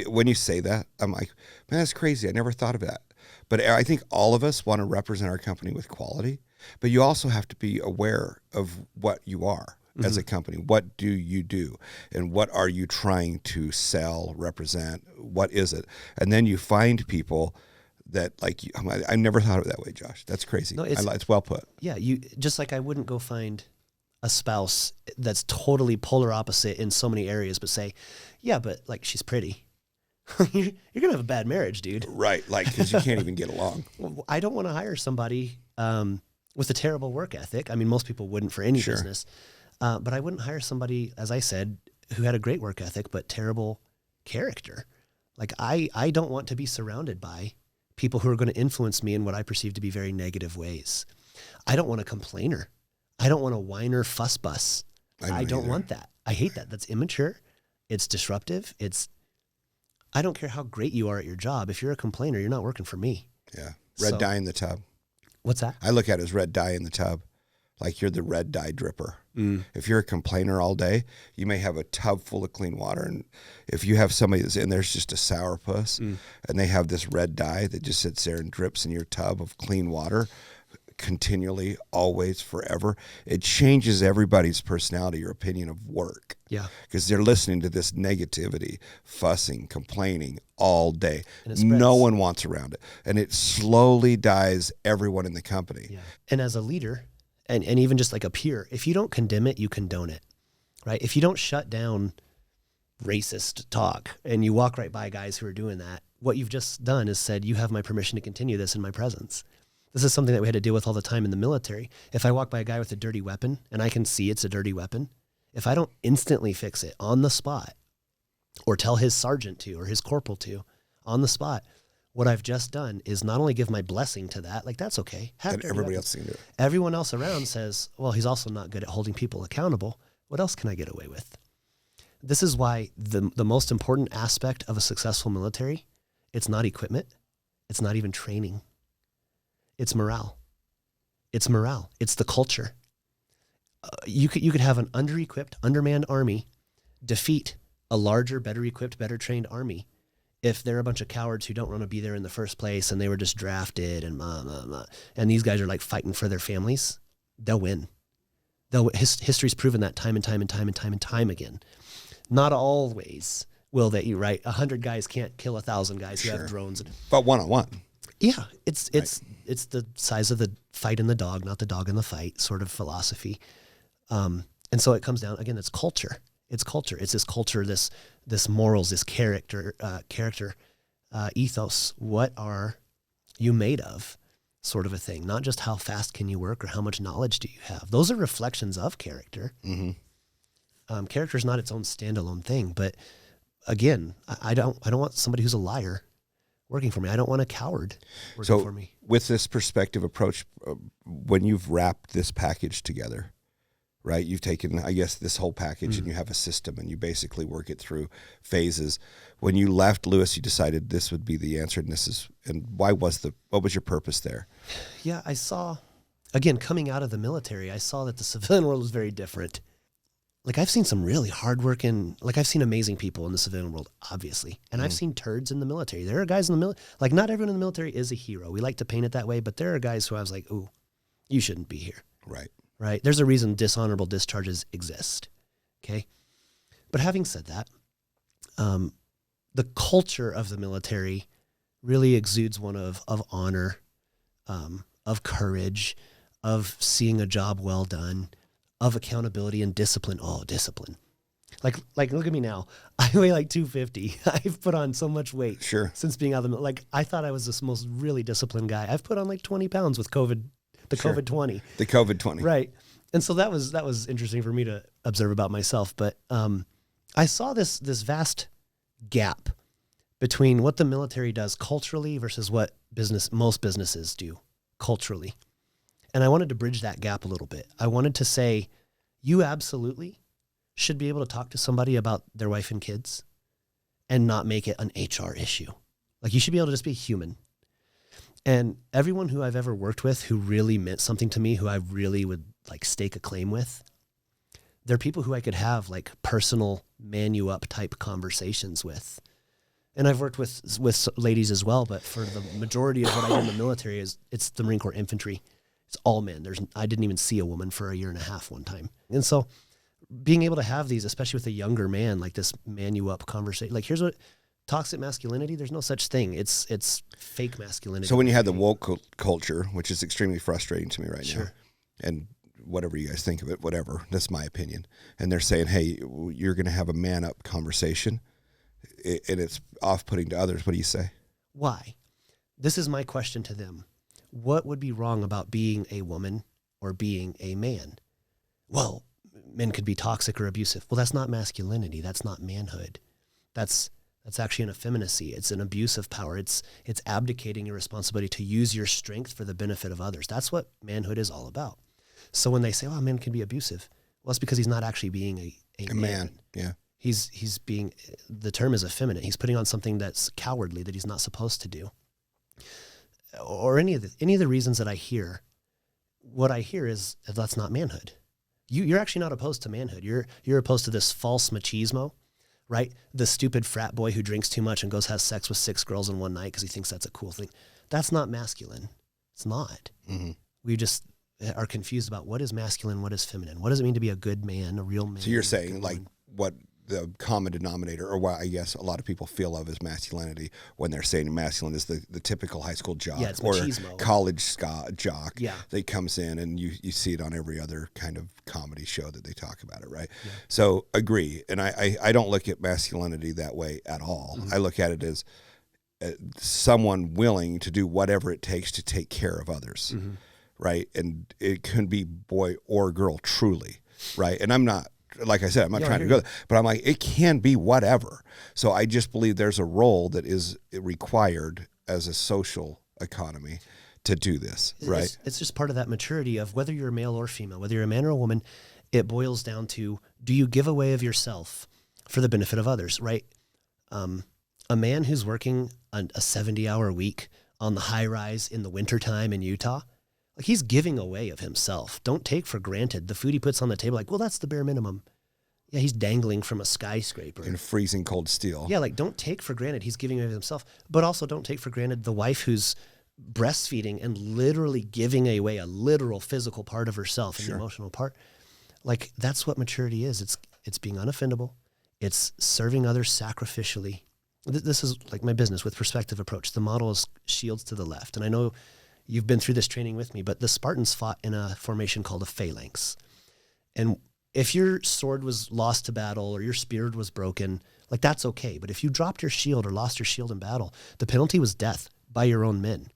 when you say that, I'm like, man, that's crazy. I never thought of that. But I think all of us want to represent our company with quality, but you also have to be aware of what you are as a company. What do you do? And what are you trying to sell, represent? What is it? And then you find people that like, I never thought of it that way, Josh. That's crazy. No, it's well put. Yeah. You just like, I wouldn't go find a spouse that's totally polar opposite in so many areas, but say, yeah, but like, she's pretty. You're going to have a bad marriage, dude. Right. Like, because you can't even get along. Well, I don't want to hire somebody with a terrible work ethic. I mean, most people wouldn't for any business. But I wouldn't hire somebody, as I said, who had a great work ethic, but terrible character. Like, I don't want to be surrounded by people who are going to influence me in what I perceive to be very negative ways. I don't want a complainer. I don't want a whiner fuss bus. I don't want that. I hate that. That's immature. It's disruptive. I don't care how great you are at your job. If you're a complainer, you're not working for me. Yeah. Red dye in the tub. What's that? I look at it as red dye in the tub. Like you're the red dye dripper. If you're a complainer all day, you may have a tub full of clean water. And if you have somebody that's in there's just a sourpuss and they have this red dye that just sits there and drips in your tub of clean water continually, always, forever, it changes everybody's personality or opinion of work. Yeah. Because they're listening to this negativity, fussing, complaining all day. No one wants around it. And it slowly dyes everyone in the company. Yeah. And as a leader, and even just like a peer, if you don't condemn it, you condone it, right? If you don't shut down racist talk and you walk right by guys who are doing that, what you've just done is said, you have my permission to continue this in my presence. This is something that we had to deal with all the time in the military. If I walk by a guy with a dirty weapon and I can see it's a dirty weapon, if I don't instantly fix it on the spot or tell his sergeant to or his corporal to on the spot, what I've just done is not only give my blessing to that, like that's okay. And everybody else can do it. Everyone else around says, well, he's also not good at holding people accountable. What else can I get away with? This is why the most important aspect of a successful military, it's not equipment. It's not even training. It's morale. It's morale. It's the culture. You could have an under-equipped, undermanned army defeat a larger, better equipped, better trained army if they're a bunch of cowards who don't want to be there in the first place and they were just drafted and and these guys are like fighting for their families, they'll win. History's proven that time and time and time and time and time again. Not always will they, right? 100 guys can't kill 1,000 guys who have drones. But one-on-one. Yeah, it's the size of the fight in the dog, not the dog in the fight sort of philosophy. And so it comes down, again, it's culture. It's culture. It's this culture, this morals, this character ethos. What are you made of, sort of a thing? Not just how fast can you work or how much knowledge do you have. Those are reflections of character. Character is not its own standalone thing. But again, I don't want somebody who's a liar working for me. I don't want a coward working for me. With this perspective approach, when you've wrapped this package together, right? You've taken, I guess, this whole package and you have a system and you basically work it through phases. When you left Lewis, you decided this would be the answer, and what was your purpose there? Yeah, I saw, again, coming out of the military, I saw that the civilian world was very different. Like I've seen some really hardworking, like I've seen amazing people in the civilian world, obviously. And I've seen turds in the military. There are guys in the military, like not everyone in the military is a hero. We like to paint it that way, but there are guys who I was like, ooh, you shouldn't be here. Right? There's a reason dishonorable discharges exist. Okay. But having said that, the culture of the military really exudes one of honor, of courage, of seeing a job well done, of accountability and discipline. Oh, discipline. Like look at me now. I weigh like 250. I've put on so much weight since being out of the military. Like I thought I was this most really disciplined guy. I've put on like 20 pounds with COVID. COVID-20. The COVID-20. Right. And so that was interesting for me to observe about myself. But I saw this vast gap between what the military does culturally versus what most businesses do culturally. And I wanted to bridge that gap a little bit. I wanted to say, you absolutely should be able to talk to somebody about their wife and kids and not make it an HR issue. Like, you should be able to just be human. And everyone who I've ever worked with who really meant something to me, who I really would like stake a claim with, they're people who I could have like personal man you up type conversations with. And I've worked with ladies as well, but for the majority of what I do in the military it's the Marine Corps infantry. It's all men. I didn't even see a woman for a year and a half one time. And so being able to have these, especially with a younger man, like this man you up conversation, like here's what toxic masculinity, there's no such thing. It's fake masculinity. So when you had the woke culture, which is extremely frustrating to me right now, Sure. and whatever you guys think of it, whatever, that's my opinion. And they're saying, hey, you're going to have a man up conversation, and it's off-putting to others. What do you say? Why? This is my question to them. What would be wrong about being a woman or being a man? Well, men could be toxic or abusive. Well, that's not masculinity. That's not manhood. That's actually an effeminacy. It's an abuse of power. It's abdicating your responsibility to use your strength for the benefit of others. That's what manhood is all about. So when they say, "Oh, men can be abusive," well, it's because he's not actually being a man. Yeah. He's being, the term is effeminate. He's putting on something that's cowardly that he's not supposed to do. Or any of the reasons that I hear, what I hear is that's not manhood. You're actually not opposed to manhood. You're opposed to this false machismo, right? The stupid frat boy who drinks too much and goes has sex with 6 girls in one night because he thinks that's a cool thing. That's not masculine. It's not. Mm-hmm. We just are confused about what is masculine, what is feminine. What does it mean to be a good man, a real man? So you're saying like what the common denominator, or what I guess a lot of people feel of as masculinity when they're saying masculine is the typical high school jock or machismo. college jock Yeah. that comes in, and you see it on every other kind of comedy show that they talk about it, right? Yeah. So agree. And I don't look at masculinity that way at all. Mm-hmm. I look at it as someone willing to do whatever it takes to take care of others, Mm-hmm. right? And it can be boy or girl, truly, right? And I'm not, like I said, I'm not trying to go there, but I'm like, it can be whatever. So I just believe there's a role that is required as a social economy to do this, right? It's just part of that maturity of whether you're a male or female, whether you're a man or a woman, it boils down to, do you give away of yourself for the benefit of others, right? A man who's working a 70-hour week on the high rise in the wintertime in Utah, like he's giving away of himself. Don't take for granted the food he puts on the table. Like, well, that's the bare minimum. Yeah, he's dangling from a skyscraper. In freezing cold steel. Yeah, like don't take for granted he's giving away of himself, but also don't take for granted the wife who's breastfeeding and literally giving away a literal physical part of herself and the emotional part. Like that's what maturity is. It's being unoffendable. It's serving others sacrificially. This is like my business with perspective approach. The model is shields to the left. And I know you've been through this training with me, but the Spartans fought in a formation called a phalanx. And if your sword was lost to battle or your spear was broken, like that's okay. But if you dropped your shield or lost your shield in battle, the penalty was death by your own men.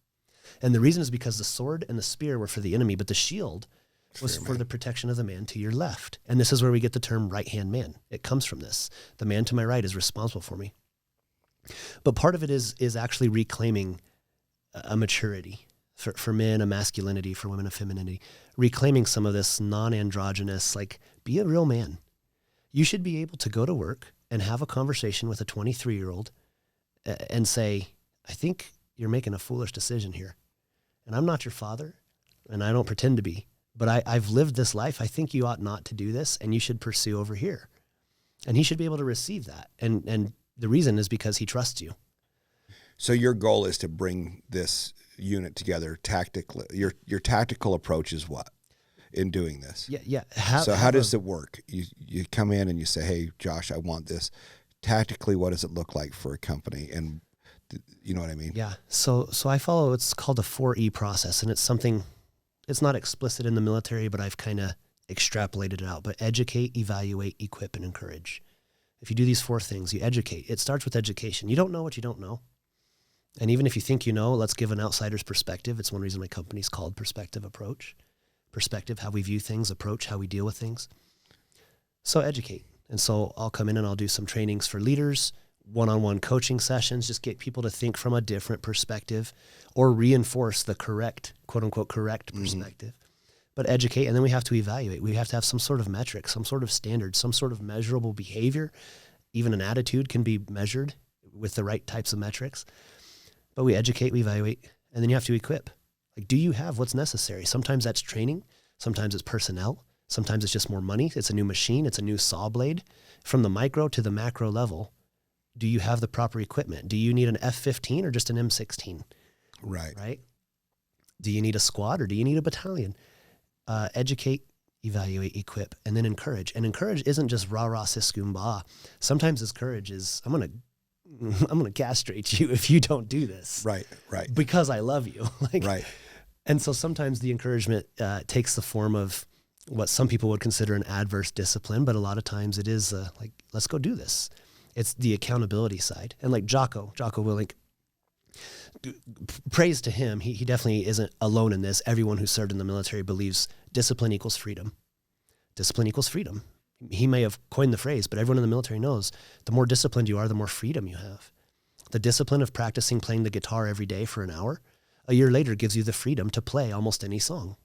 And the reason is because the sword and the spear were for the enemy, but the shield was for the protection of the man to your left. And this is where we get the term right-hand man. It comes from this. The man to my right is responsible for me. But part of it is actually reclaiming a maturity. For men, a masculinity, for women, a femininity, reclaiming some of this non-androgynous, like, be a real man. You should be able to go to work and have a conversation with a 23-year-old and say, I think you're making a foolish decision here. And I'm not your father, and I don't pretend to be, but I've lived this life. I think you ought not to do this, and you should pursue over here. And he should be able to receive that. And the reason is because he trusts you. So your goal is to bring this unit together tactically. Your tactical approach is what in doing this? Yeah. How does it work? You come in and you say, hey, Josh, I want this. Tactically, what does it look like for a company? And you know what I mean? Yeah. So I follow, it's called the 4E process, and it's something, it's not explicit in the military, but I've kind of extrapolated it out. But educate, evaluate, equip, and encourage. If you do these 4 things, you educate. It starts with education. You don't know what you don't know. And even if you think you know, let's give an outsider's perspective. It's one reason my company's called Perspective Approach. Perspective, how we view things, approach, how we deal with things. So educate. And so I'll come in and I'll do some trainings for leaders one-on-one coaching sessions, just get people to think from a different perspective or reinforce the correct, quote unquote, correct perspective. But educate, and then we have to evaluate. We have to have some sort of metric, some sort of standard, some sort of measurable behavior. Even an attitude can be measured with the right types of metrics. But we educate, we evaluate, and then you have to equip. Like, do you have what's necessary? Sometimes that's training. Sometimes it's personnel. Sometimes it's just more money. It's a new machine. It's a new saw blade. From the micro to the macro level, do you have the proper equipment? Do you need an F-15 or just an M16? Right? Do you need a squad or do you need a battalion? Educate, evaluate, equip, and then encourage. And encourage isn't just rah-rah, siskumba. Sometimes this courage is, I'm gonna castrate you if you don't do this. Right. Because I love you. Right. And so sometimes the encouragement takes the form of what some people would consider an adverse discipline, but a lot of times it is like, let's go do this. It's the accountability side. And like Jocko Willink, praise to him. He definitely isn't alone in this. Everyone who served in the military believes discipline equals freedom. Discipline equals freedom. He may have coined the phrase, but everyone in the military knows the more disciplined you are, the more freedom you have. The discipline of practicing playing the guitar every day for an hour, a year later gives you the freedom to play almost any song.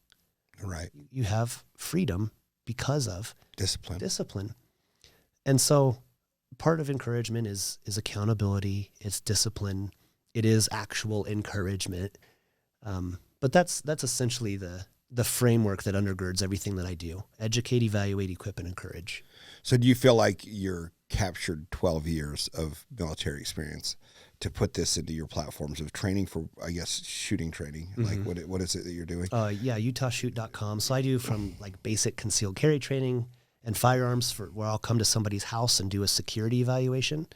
Right. You have freedom because of discipline. And so part of encouragement is accountability, it's discipline, it is actual encouragement. But that's essentially the framework that undergirds everything that I do. Educate, evaluate, equip, and encourage. So do you feel like you're captured 12 years of military experience to put this into your platforms of training for, I guess, shooting training? Like what is it that you're doing? UtahShoot.com. So I do from like basic concealed carry training and firearms for where I'll come to somebody's house and do a security evaluation,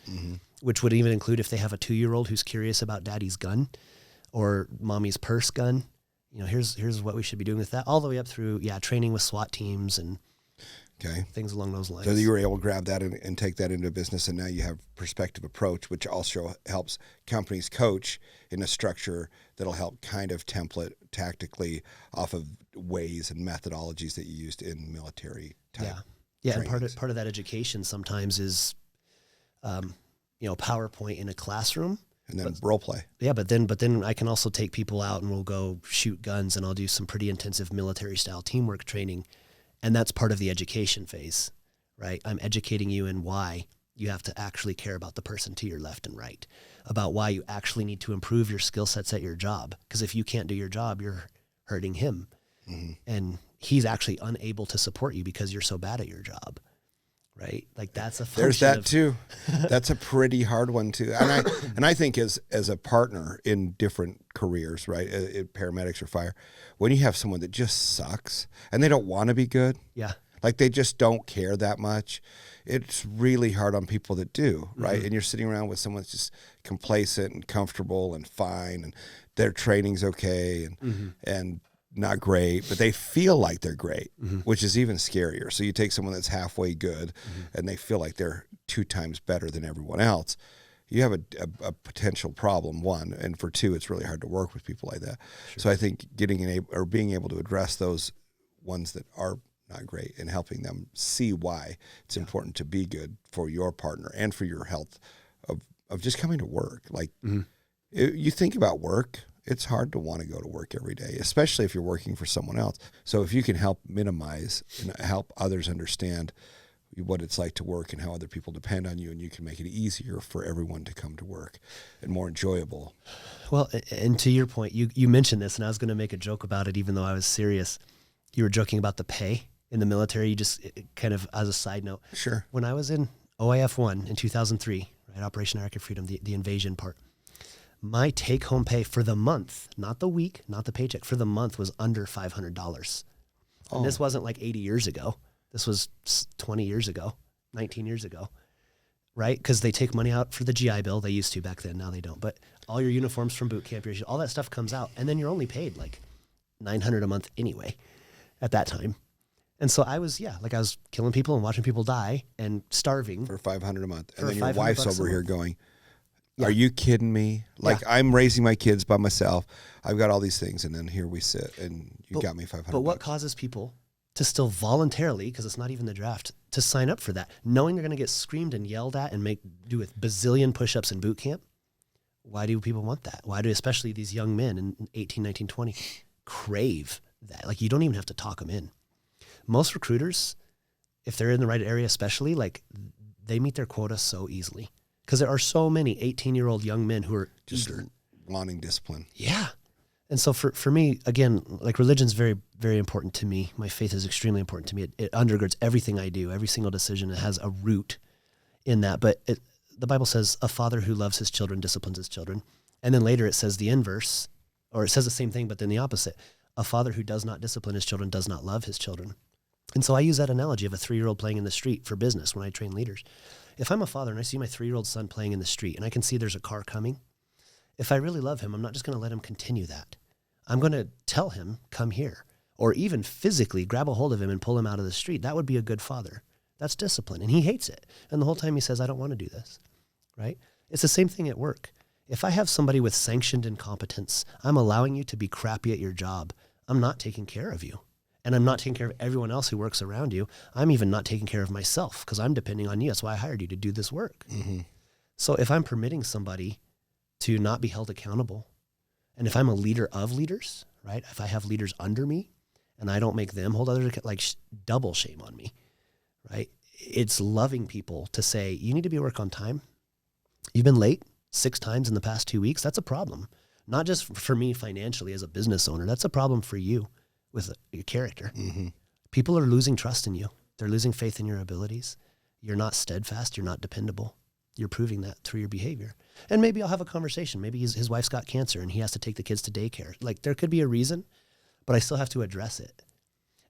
which would even include if they have a 2-year-old who's curious about daddy's gun or mommy's purse gun. You know, here's what we should be doing with that, all the way up through, training with SWAT teams and things along those lines. So you were able to grab that and take that into business, and now you have perspective approach, which also helps companies coach in a structure that'll help kind of template tactically off of ways and methodologies that you used in military type. Yeah, and part of that education sometimes is, PowerPoint in a classroom. And then role play. Yeah, but then I can also take people out and we'll go shoot guns, and I'll do some pretty intensive military style teamwork training. And that's part of the education phase, right? I'm educating you in why you have to actually care about the person to your left and right, about why you actually need to improve your skill sets at your job. Because if you can't do your job, you're hurting him. And he's actually unable to support you because you're so bad at your job. Right, like that's a function. There's that too. That's a pretty hard one too. And I think as a partner in different careers, right, paramedics or fire, when you have someone that just sucks and they don't want to be good, like they just don't care that much, it's really hard on people that do, right? And you're sitting around with someone that's just complacent and comfortable and fine, and their training's okay and not great, but they feel like they're great, which is even scarier. So you take someone that's halfway good and they feel like they're 2 times better than everyone else. You have a potential problem, one, and for 2, it's really hard to work with people like that. Sure. So I think being able to address those ones that are not great and helping them see why it's important to be good for your partner and for your health of just coming to work. Like you think about work, it's hard to want to go to work every day, especially if you're working for someone else. So if you can help minimize and help others understand what it's like to work and how other people depend on you, and you can make it easier for everyone to come to work and more enjoyable. Well, and to your point, you mentioned this, and I was going to make a joke about it, even though I was serious. You were joking about the pay in the military. You just kind of, as a side note. Sure. When I was in OIF 1 in 2003, right, Operation Iraqi Freedom, the invasion part, my take-home pay for the month, not the week, not the paycheck, for the month was under $500. And this wasn't like 80 years ago. This was 20 years ago, 19 years ago, right? Because they take money out for the GI Bill. They used to back then. Now they don't. But all your uniforms from boot camp, all that stuff comes out. And then you're only paid like $900 a month anyway at that time. And so I was killing people and watching people die and starving. For $500 a month. And then your wife's over here going, are you kidding me? Like, I'm raising my kids by myself. I've got all these things, and then here we sit, and you got me $500. But what causes people to still voluntarily, because it's not even the draft, to sign up for that, knowing they're going to get screamed and yelled at and do a bazillion push-ups in boot camp. Why do people want that? Why do especially these young men in 18, 19, 20 crave that? Like, you don't even have to talk them in. Most recruiters, if they're in the right area especially, like, they meet their quota so easily because there are so many 18-year-old young men who are Just wanting discipline. Yeah. And so for me, again, like, religion's very, very important to me. My faith is extremely important to me. It undergirds everything I do, every single decision. It has a root in that. But the Bible says a father who loves his children disciplines his children. And then later it says the inverse, or it says the same thing, but then the opposite. A father who does not discipline his children does not love his children. And so I use that analogy of a 3-year-old playing in the street for business when I train leaders. If I'm a father and I see my 3-year-old son playing in the street and I can see there's a car coming, if I really love him, I'm not just going to let him continue that. I'm going to tell him, come here, or even physically grab a hold of him and pull him out of the street. That would be a good father. That's discipline. And he hates it. And the whole time he says, I don't want to do this, right? It's the same thing at work. If I have somebody with sanctioned incompetence, I'm allowing you to be crappy at your job. I'm not taking care of you. And I'm not taking care of everyone else who works around you. I'm even not taking care of myself because I'm depending on you. That's why I hired you to do this work. Mm-hmm. So if I'm permitting somebody to not be held accountable, and if I'm a leader of leaders, right? If I have leaders under me and I don't make them hold others, like, double shame on me, right? It's loving people to say, you need to be at work on time. You've been late 6 times in the past 2 weeks. That's a problem. Not just for me financially as a business owner. That's a problem for you with your character. Mm-hmm. People are losing trust in you. They're losing faith in your abilities. You're not steadfast. You're not dependable. You're proving that through your behavior. And maybe I'll have a conversation. Maybe his wife's got cancer and he has to take the kids to daycare. Like, there could be a reason, but I still have to address it.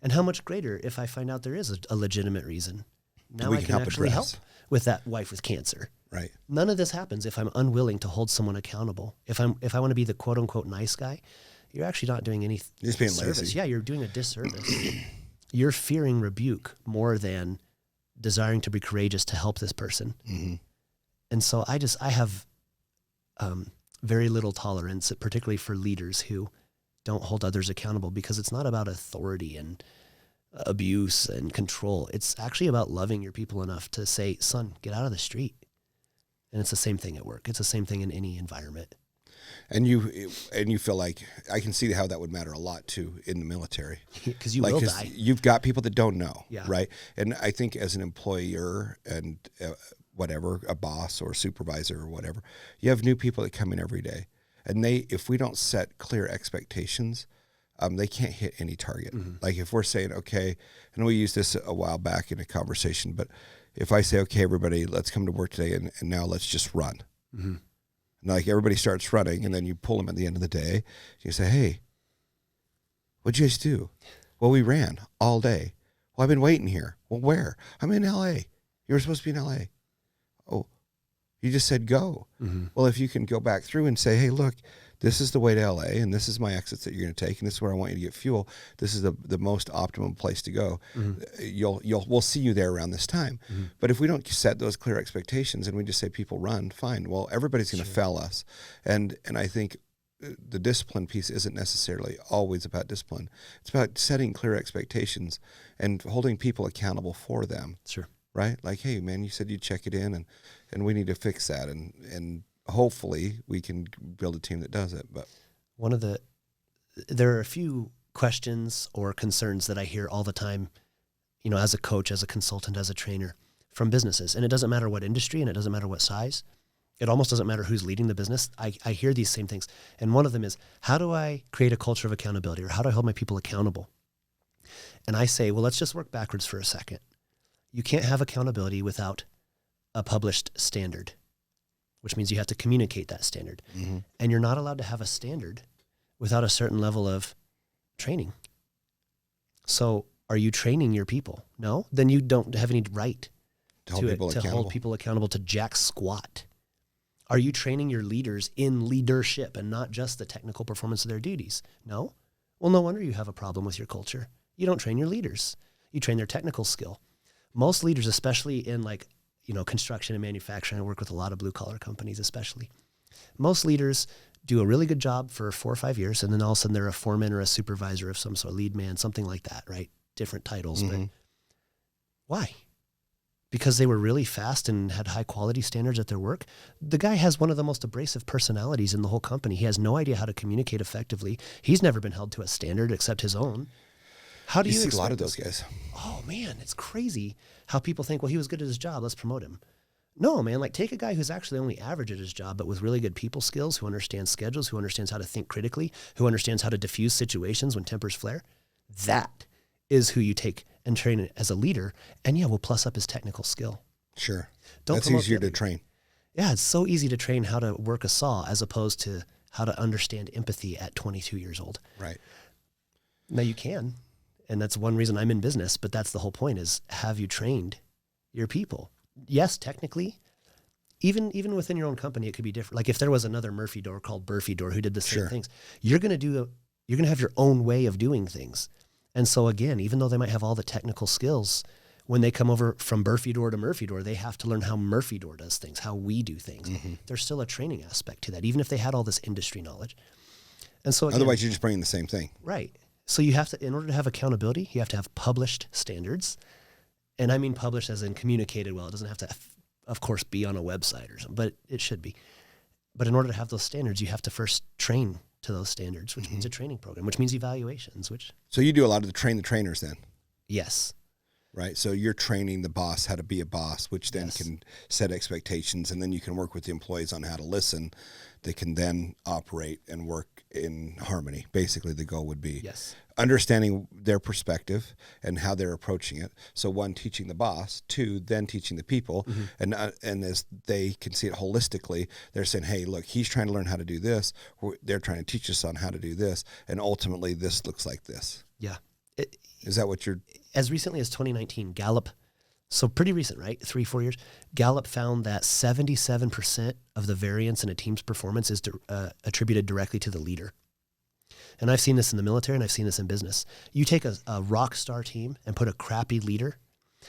And how much greater if I find out there is a legitimate reason. Now I can actually help with that wife with cancer. Right. None of this happens if I'm unwilling to hold someone accountable. If I want to be the quote unquote nice guy, you're actually not doing any You're just being service. lazy. Yeah, you're doing a disservice. You're fearing rebuke more than desiring to be courageous to help this person. Mm-hmm. And so I have very little tolerance, particularly for leaders who don't hold others accountable, because it's not about authority and abuse and control. It's actually about loving your people enough to say, son, get out of the street. And it's the same thing at work. It's the same thing in any environment. And you feel like I can see how that would matter a lot too in the military, because you will die. You've got people that don't know, yeah. Right? And I think as an employer and whatever, a boss or supervisor or whatever, you have new people that come in every day, and if we don't set clear expectations, they can't hit any target. Mm-hmm. Like, if we're saying, okay, and we used this a while back in a conversation, but if I say, okay, everybody, let's come to work today and now let's just run. Mm-hmm. Like, everybody starts running, and then you pull them at the end of the day. You say, hey, what'd you guys do? Well, we ran all day. Well, I've been waiting here. Well, where? I'm in L.A. You were supposed to be in L.A. Oh, you just said go. Mm-hmm. Well, if you can go back through and say, hey, look, this is the way to L.A., and this is my exits that you're going to take, and this is where I want you to get fuel. This is the most optimum place to go. Mm-hmm. We'll see you there around this time. Mm-hmm. But if we don't set those clear expectations and we just say people run, fine. Well, everybody's going to fail us. And I think the discipline piece isn't necessarily always about discipline. It's about setting clear expectations and holding people accountable for them. Sure. Right? Like, hey, man, you said you'd check it in, and we need to fix that. And hopefully we can build a team that does it. But there are a few questions or concerns that I hear all the time, as a coach, as a consultant, as a trainer, from businesses. And it doesn't matter what industry, and it doesn't matter what size. It almost doesn't matter who's leading the business. I hear these same things. And one of them is, how do I create a culture of accountability, or how do I hold my people accountable? And I say, well, let's just work backwards for a second. You can't have accountability without a published standard, which means you have to communicate that standard. Mm-hmm. And you're not allowed to have a standard without a certain level of training. So are you training your people? No? Then you don't have any right to hold people accountable to jack squat. Are you training your leaders in leadership and not just the technical performance of their duties? No? Well, no wonder you have a problem with your culture. You don't train your leaders. You train their technical skill. Most leaders, especially in construction and manufacturing, I work with a lot of blue collar companies especially. Most leaders do a really good job for 4 or 5 years, and then all of a sudden they're a foreman or a supervisor of some sort, lead man, something like that, right? Different titles. Mm-hmm. But why? because they were really fast and had high quality standards at their work. The guy has one of the most abrasive personalities in the whole company. He has no idea how to communicate effectively. He's never been held to a standard except his own. How do you see a lot expect of those guys? Oh man, it's crazy how people think, well, he was good at his job, let's promote him. No, man, like take a guy who's actually only average at his job, but with really good people skills, who understands schedules, who understands how to think critically, who understands how to diffuse situations when tempers flare. That is who you take and train as a leader. And yeah, we'll plus up his technical skill. Sure. Don't That's promote easier the to train. Yeah, it's so easy to train how to work a saw as opposed to how to understand empathy at 22 years old. Right. Now you can, and that's one reason I'm in business, but that's the whole point is, have you trained your people? Yes, technically, even within your own company, it could be different. Like if there was another Murphy Door called Burfy Door who did the same things, you're going to have your own way of doing things. And so again, even though they might have all the technical skills, when they come over from Burfy Door to Murphy Door, they have to learn how Murphy Door does things, how we do things. Mm-hmm. There's still a training aspect to that, even if they had all this industry knowledge. And so again, otherwise you're just bringing the same thing. Right. So you have to, in order to have accountability, you have to have published standards. And I mean published as in communicated well. It doesn't have to, of course, be on a website or something, but it should be. But in order to have those standards, you have to first train to those standards, which means a training program, which means evaluations, So you do a lot of the trainers then? Yes. Right. So you're training the boss how to be a boss, which then can set expectations, and then you can work with the employees on how to listen. They can then operate and work in harmony. Basically, the goal would be understanding their perspective and how they're approaching it. So one, teaching the boss. Two, then teaching the people. And as they can see it holistically, they're saying, hey, look, he's trying to learn how to do this. They're trying to teach us on how to do this. And ultimately, this looks like this. Yeah. Is that what you're... As recently as 2019, Gallup, so pretty recent, right? 3-4 years, Gallup found that 77% of the variance in a team's performance is attributed directly to the leader. And I've seen this in the military and I've seen this in business. You take a rock star team and put a crappy leader,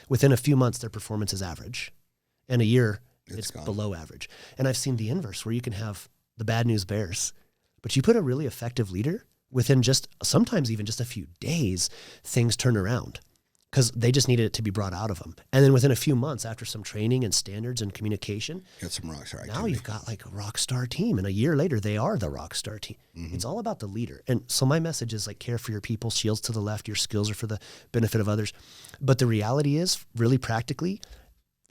within a few months, their performance is average. In a year, it's below average. And I've seen the inverse, where you can have the bad news bears, but you put a really effective leader, within sometimes even just a few days, things turn around because they just needed it to be brought out of them. And then within a few months, after some training and standards and communication, got some rock star activity. Now you've got like a rock star team. And a year later, they are the rock star team. It's all about the leader. And so my message is like, care for your people, shields to the left, your skills are for the benefit of others. But the reality is, really practically,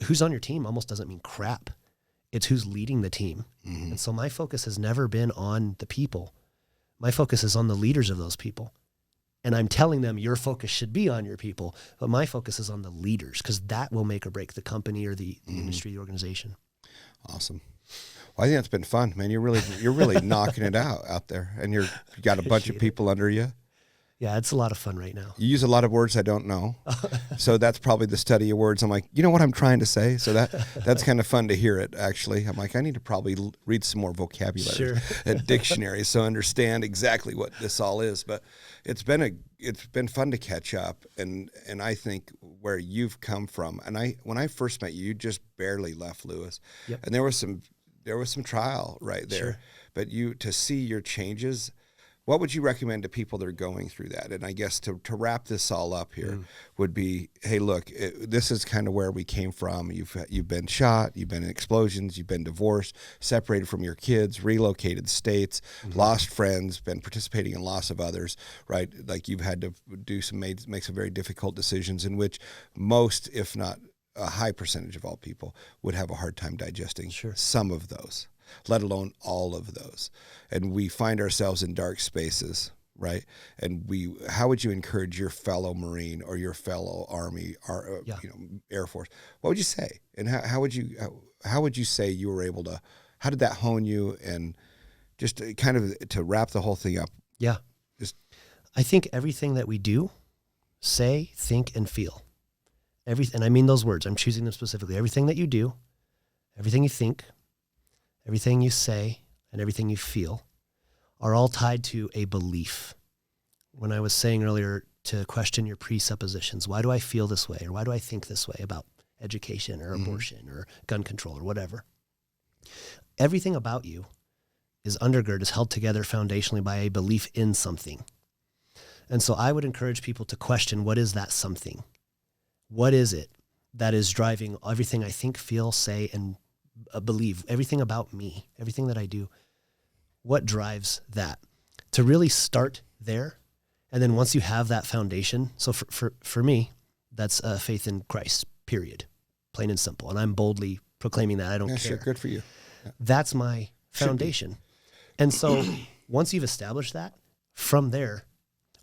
who's on your team almost doesn't mean crap. It's who's leading the team. And so my focus has never been on the people. My focus is on the leaders of those people. And I'm telling them your focus should be on your people, but my focus is on the leaders, because that will make or break the company or the industry, the organization. Awesome. Well, I think that's been fun, man. You're really knocking it out there, and you got a bunch of people under you. Yeah, it's a lot of fun right now. You use a lot of words I don't know. So that's probably the study of words. I'm like, you know what I'm trying to say? So that's kind of fun to hear it, actually. I'm like, I need to probably read some more vocabulary and dictionaries so I understand exactly what this all is. But it's been fun to catch up, and I think where you've come from, and when I first met you just barely left Lewis. Yep. And there was some trial right there. But to see your changes, what would you recommend to people that are going through that? And I guess to wrap this all up here would be, hey, look, this is kind of where we came from. You've been shot, you've been in explosions, you've been divorced, separated from your kids, relocated states, lost friends, been participating in loss of others, right? Like you've had to make some very difficult decisions in which most, if not a high percentage of all people, would have a hard time digesting some of those, let alone all of those. And we find ourselves in dark spaces, right? And how would you encourage your fellow Marine or your fellow Army or Air Force? What would you say? And how would you say you were able to? How did that hone you? And just kind of to wrap the whole thing up. Yeah, I think everything that we do, say, think, and feel, and I mean those words. I'm choosing them specifically. Everything that you do, everything you think, everything you say, and everything you feel are all tied to a belief. When I was saying earlier to question your presuppositions, why do I feel this way, or why do I think this way about education or abortion or gun control or whatever? Everything about you is held together foundationally by a belief in something. And so I would encourage people to question, what is that something? What is it that is driving everything I think, feel, say, and believe, everything about me, everything that I do. What drives that? To really start there. And then once you have that foundation, so for me, that's faith in Christ, period. Plain and simple. And I'm boldly proclaiming that. I don't care. Sure, good for you. Yeah. That's my foundation. And so once you've established that, from there,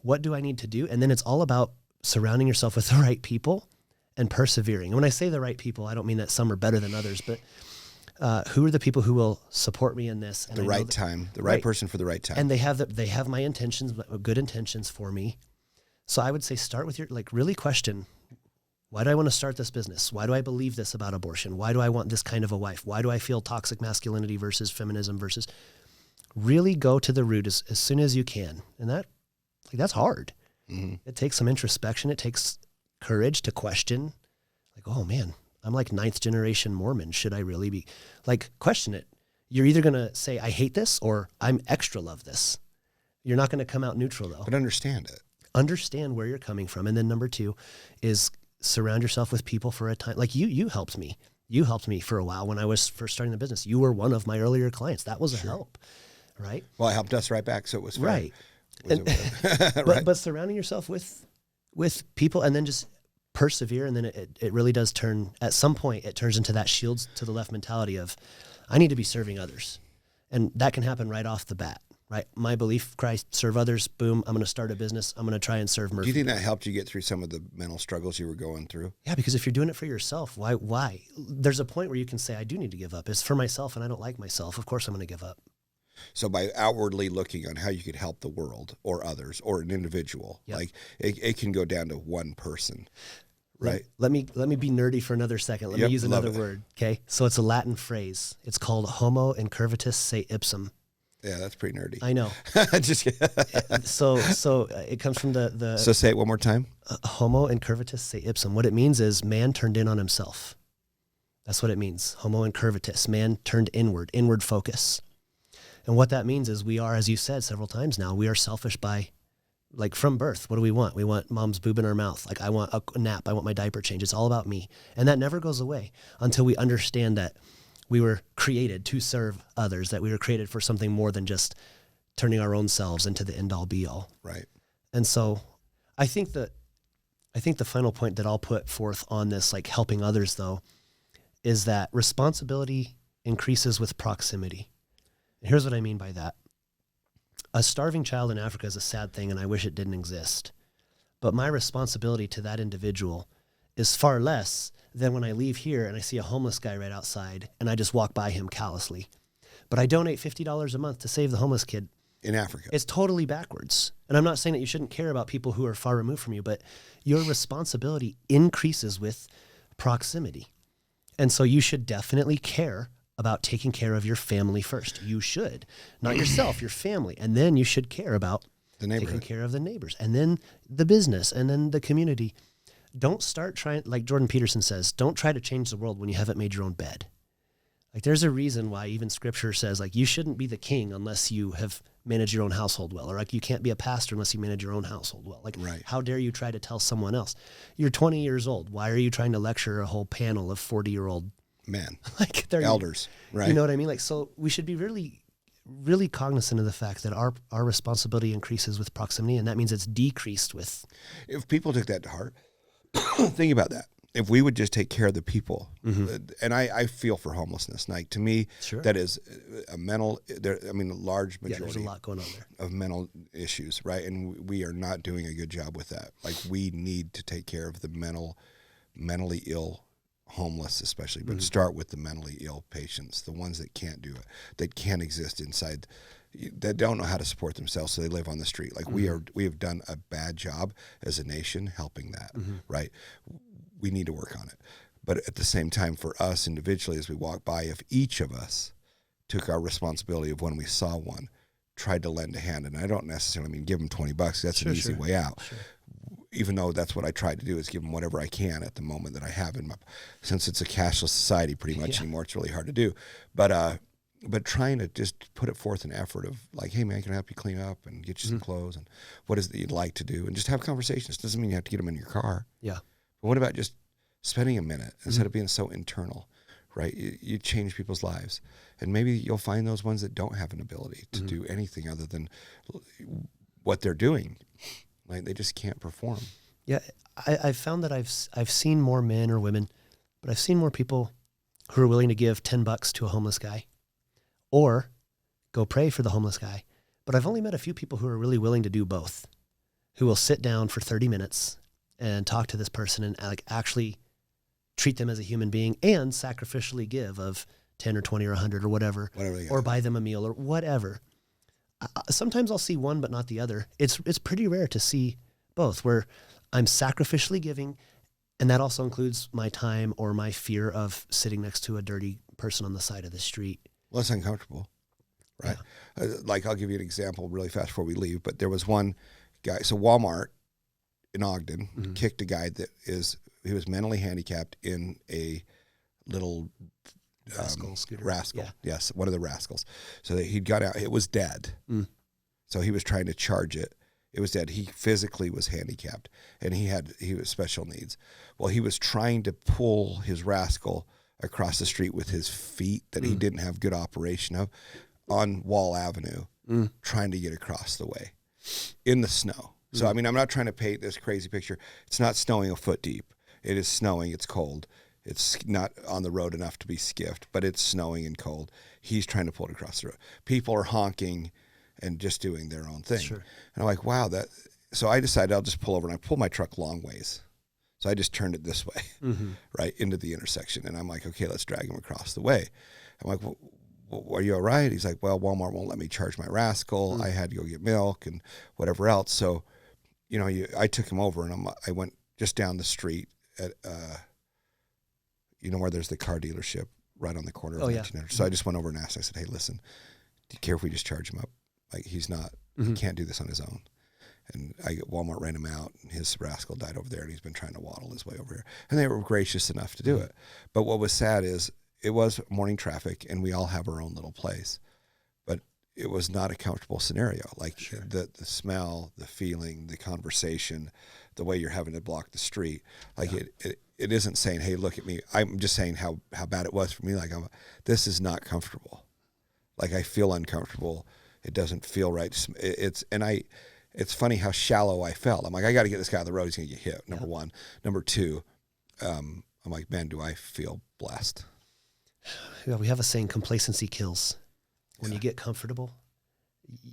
what do I need to do? And then it's all about surrounding yourself with the right people and persevering. And when I say the right people, I don't mean that some are better than others, but who are the people who will support me in this? And the right time, the right person for the right time. And they have my intentions, good intentions for me. So I would say start with really question, why do I want to start this business? Why do I believe this about abortion? Why do I want this kind of a wife? Why do I feel toxic masculinity versus feminism versus really go to the root as soon as you can. And that's hard. Mm-hmm. It takes some introspection. It takes courage to question oh man, I'm like 9th generation Mormon. Should I really be question it? You're either going to say, I hate this or I'm extra love this. You're not going to come out neutral though. But understand it. Understand where you're coming from. And then number 2 is surround yourself with people for a time. Like you helped me. You helped me for a while when I was first starting the business. You were one of my earlier clients. That was a help, right? Well, it helped us right back. So it was fair. Right. Right. But surrounding yourself with people and then just persevere. And then it really does turn, at some point, it turns into that shields to the left mentality of, I need to be serving others. And that can happen right off the bat, right? My belief, Christ, serve others, boom, I'm going to start a business. I'm going to try and serve Murphy. Do you think that helped you get through some of the mental struggles you were going through? Yeah, because if you're doing it for yourself, why? There's a point where you can say, I do need to give up. It's for myself and I don't like myself. Of course I'm going to give up. So by outwardly looking on how you could help the world or others or an individual, like it can go down to one person, right? Let me be nerdy for another second. Let me use another word. Okay. So it's a Latin phrase. It's called homo incurvatus se ipsum. Yeah, that's pretty nerdy. I know. Just so it comes from the. So say it one more time. Homo incurvatus se ipsum. What it means is man turned in on himself. That's what it means. Homo incurvatus, man turned inward focus. And what that means is we are, as you said several times now, we are selfish by, from birth. What do we want? We want mom's boob in our mouth. I want a nap. I want my diaper change. It's all about me. And that never goes away until we understand that we were created to serve others, that we were created for something more than just turning our own selves into the end all be all. Right. And so I think the final point that I'll put forth on this, helping others though, is that responsibility increases with proximity. And here's what I mean by that. A starving child in Africa is a sad thing, and I wish it didn't exist. But my responsibility to that individual is far less than when I leave here and I see a homeless guy right outside and I just walk by him callously. But I donate $50 a month to save the homeless kid. In Africa. It's totally backwards. And I'm not saying that you shouldn't care about people who are far removed from you, but your responsibility increases with proximity. And so you should definitely care about taking care of your family first. You should. Not yourself, your family. And then you should care about taking care of the neighbors. And then the business. And then the community. Don't start trying, like Jordan Peterson says, don't try to change the world when you haven't made your own bed. There's a reason why even scripture says, you shouldn't be the king unless you have managed your own household well. Or you can't be a pastor unless you manage your own household well. Right. How dare you try to tell someone else? You're 20 years old. Why are you trying to lecture a whole panel of 40-year-old men, they're elders, right? You know what I mean? So we should be really, really cognizant of the fact that our responsibility increases with proximity, and that means it's decreased with. If people took that to heart, think about that. If we would just take care of the people, and I feel for homelessness. To me, that is a mental. A large majority. There's a lot going on there of mental issues, right? And we are not doing a good job with that. We need to take care of the mentally ill. Homeless especially, but start with the mentally ill patients, the ones that can't do it, that can't exist inside, that don't know how to support themselves, so they live on the street. We have done a bad job as a nation helping that, right? We need to work on it. But at the same time, for us individually, as we walk by, if each of us took our responsibility of when we saw one, tried to lend a hand, and I don't necessarily mean give them $20, that's an easy way out. Sure. Even though that's what I try to do is give them whatever I can at the moment that I have since it's a cashless society pretty much anymore, it's really hard to do. But trying to just put it forth an effort of hey man, can I help you clean up and get you some clothes, and what is it that you'd like to do, and just have conversations. Doesn't mean you have to get them in your car. Yeah. But what about just spending a minute instead of being so internal, right? You change people's lives, and maybe you'll find those ones that don't have an ability to do anything other than what they're doing. Like they just can't perform. Yeah, I've found that I've seen more men or women, but I've seen more people who are willing to give $10 to a homeless guy or go pray for the homeless guy. But I've only met a few people who are really willing to do both, who will sit down for 30 minutes and talk to this person and like actually treat them as a human being and sacrificially give of 10 or 20 or 100 or whatever or buy them a meal or whatever. Sometimes I'll see one but not the other. It's pretty rare to see both, where I'm sacrificially giving, and that also includes my time or my fear of sitting next to a dirty person on the side of the street. Well, it's uncomfortable, right? Yeah. Like I'll give you an example really fast before we leave, but there was one guy, so Walmart in Ogden kicked a guy he was mentally handicapped in a little rascal. Yes, one of the rascals. So he'd got out, it was dead. So he was trying to charge it. It was dead. He physically was handicapped, and he was special needs. Well, he was trying to pull his rascal across the street with his feet that he didn't have good operation of on Wall Avenue, trying to get across the way in the snow. So, I mean, I'm not trying to paint this crazy picture. It's not snowing a foot deep. It is snowing. It's cold. It's not on the road enough to be skiffed, but it's snowing and cold. He's trying to pull it across the road. People are honking and just doing their own thing. Sure. And I'm like, wow, so I decided I'll just pull over, and I pulled my truck long ways. So I just turned it this way, right into the intersection. And I'm like, okay, let's drag him across the way. I'm like, well, are you all right? He's like, well, Walmart won't let me charge my rascal. I had to go get milk and whatever else. So, I took him over, and I went just down the street at, where there's the car dealership right on the corner of 1900. So I just went over and asked, I said, hey, listen, do you care if we just charge him up? Like, he can't do this on his own. And Walmart ran him out, and his rascal died over there, and he's been trying to waddle his way over here. And they were gracious enough to do it. But what was sad is it was morning traffic, and we all have our own little place. But it was not a comfortable scenario. Like the smell, the feeling, the conversation, the way you're having to block the street. Like it isn't saying, hey, look at me. I'm just saying how bad it was for me. Like, this is not comfortable. Like, I feel uncomfortable. It doesn't feel right. It's funny how shallow I felt. I'm like, I got to get this guy on the road. He's going to get hit, number one. Number two, I'm like, man, do I feel blessed? Yeah, we have a saying, complacency kills. When you get comfortable,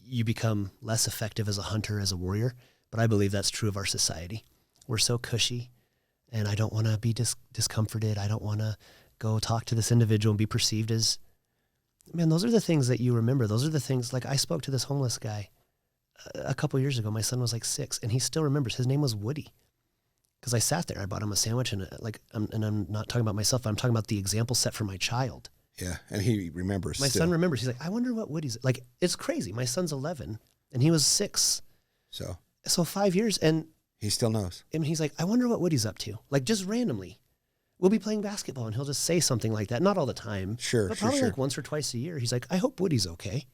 you become less effective as a hunter, as a warrior. But I believe that's true of our society. We're so cushy, and I don't want to be discomforted. I don't want to go talk to this individual and be perceived as, man, those are the things that you remember. Those are the things, like I spoke to this homeless guy a couple years ago. My son was like 6, and he still remembers. His name was Woody. Because I sat there, I bought him a sandwich, and I'm not talking about myself. I'm talking about the example set for my child. Yeah, and he remembers. My son remembers. He's like, I wonder what Woody's like. It's crazy. My son's 11, and he was 6. So 5 years, and he still knows. And he's like, I wonder what Woody's up to. Like, just randomly, we'll be playing basketball, and he'll just say something like that. Not all the time, but probably like once or twice a year. He's like, I hope Woody's okay,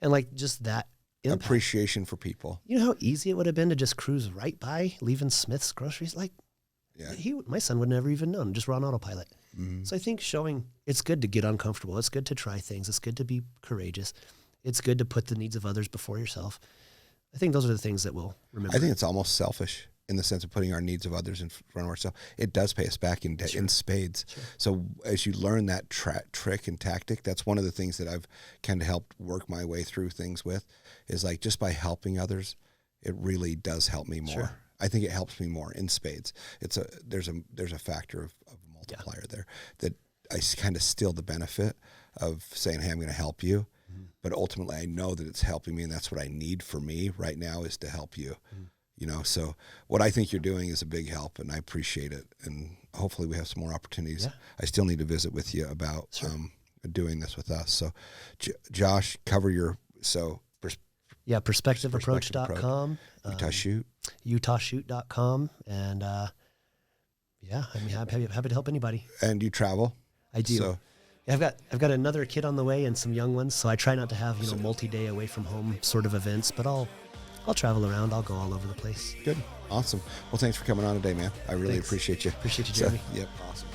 and like just that impact. Appreciation for people. You know how easy it would have been to just cruise right by, leaving Smith's groceries. Like, my son would never even known. Just run autopilot. So I think showing it's good to get uncomfortable. It's good to try things. It's good to be courageous. It's good to put the needs of others before yourself. I think those are the things that we'll remember. I think it's almost selfish in the sense of putting our needs of others in front of ourselves. It does pay us back in spades. Sure. So as you learn that trick and tactic, that's one of the things that I've kind of helped work my way through things with, is like just by helping others, it really does help me more. Sure. I think it helps me more in spades. There's a factor of multiplier there that I kind of steal the benefit of saying, hey, I'm going to help you. But ultimately I know that it's helping me, and that's what I need for me right now is to help you. So what I think you're doing is a big help, and I appreciate it. And hopefully we have some more opportunities. Yeah. I still need to visit with you about doing this with us. So Josh, cover your, perspectiveapproach.com, utahshoot.com, and I'm happy to help anybody. And you travel? I do. So, I've got another kid on the way and some young ones, so I try not to have multi-day away from home sort of events, but I'll I'll travel around. I'll go all over the place. Good. Awesome. Well, thanks for coming on today, man. I really Thanks. appreciate you. Appreciate you, Jeremy. Yep. Awesome.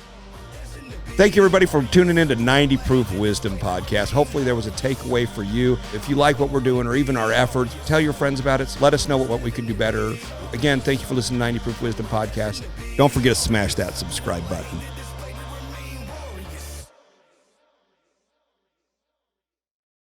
Thank you, everybody, for tuning in to 90 Proof Wisdom Podcast. Hopefully there was a takeaway for you. If you like what we're doing or even our efforts, tell your friends about it. Let us know what we can do better. Again, thank you for listening to 90 Proof Wisdom Podcast. Don't forget to smash that subscribe button.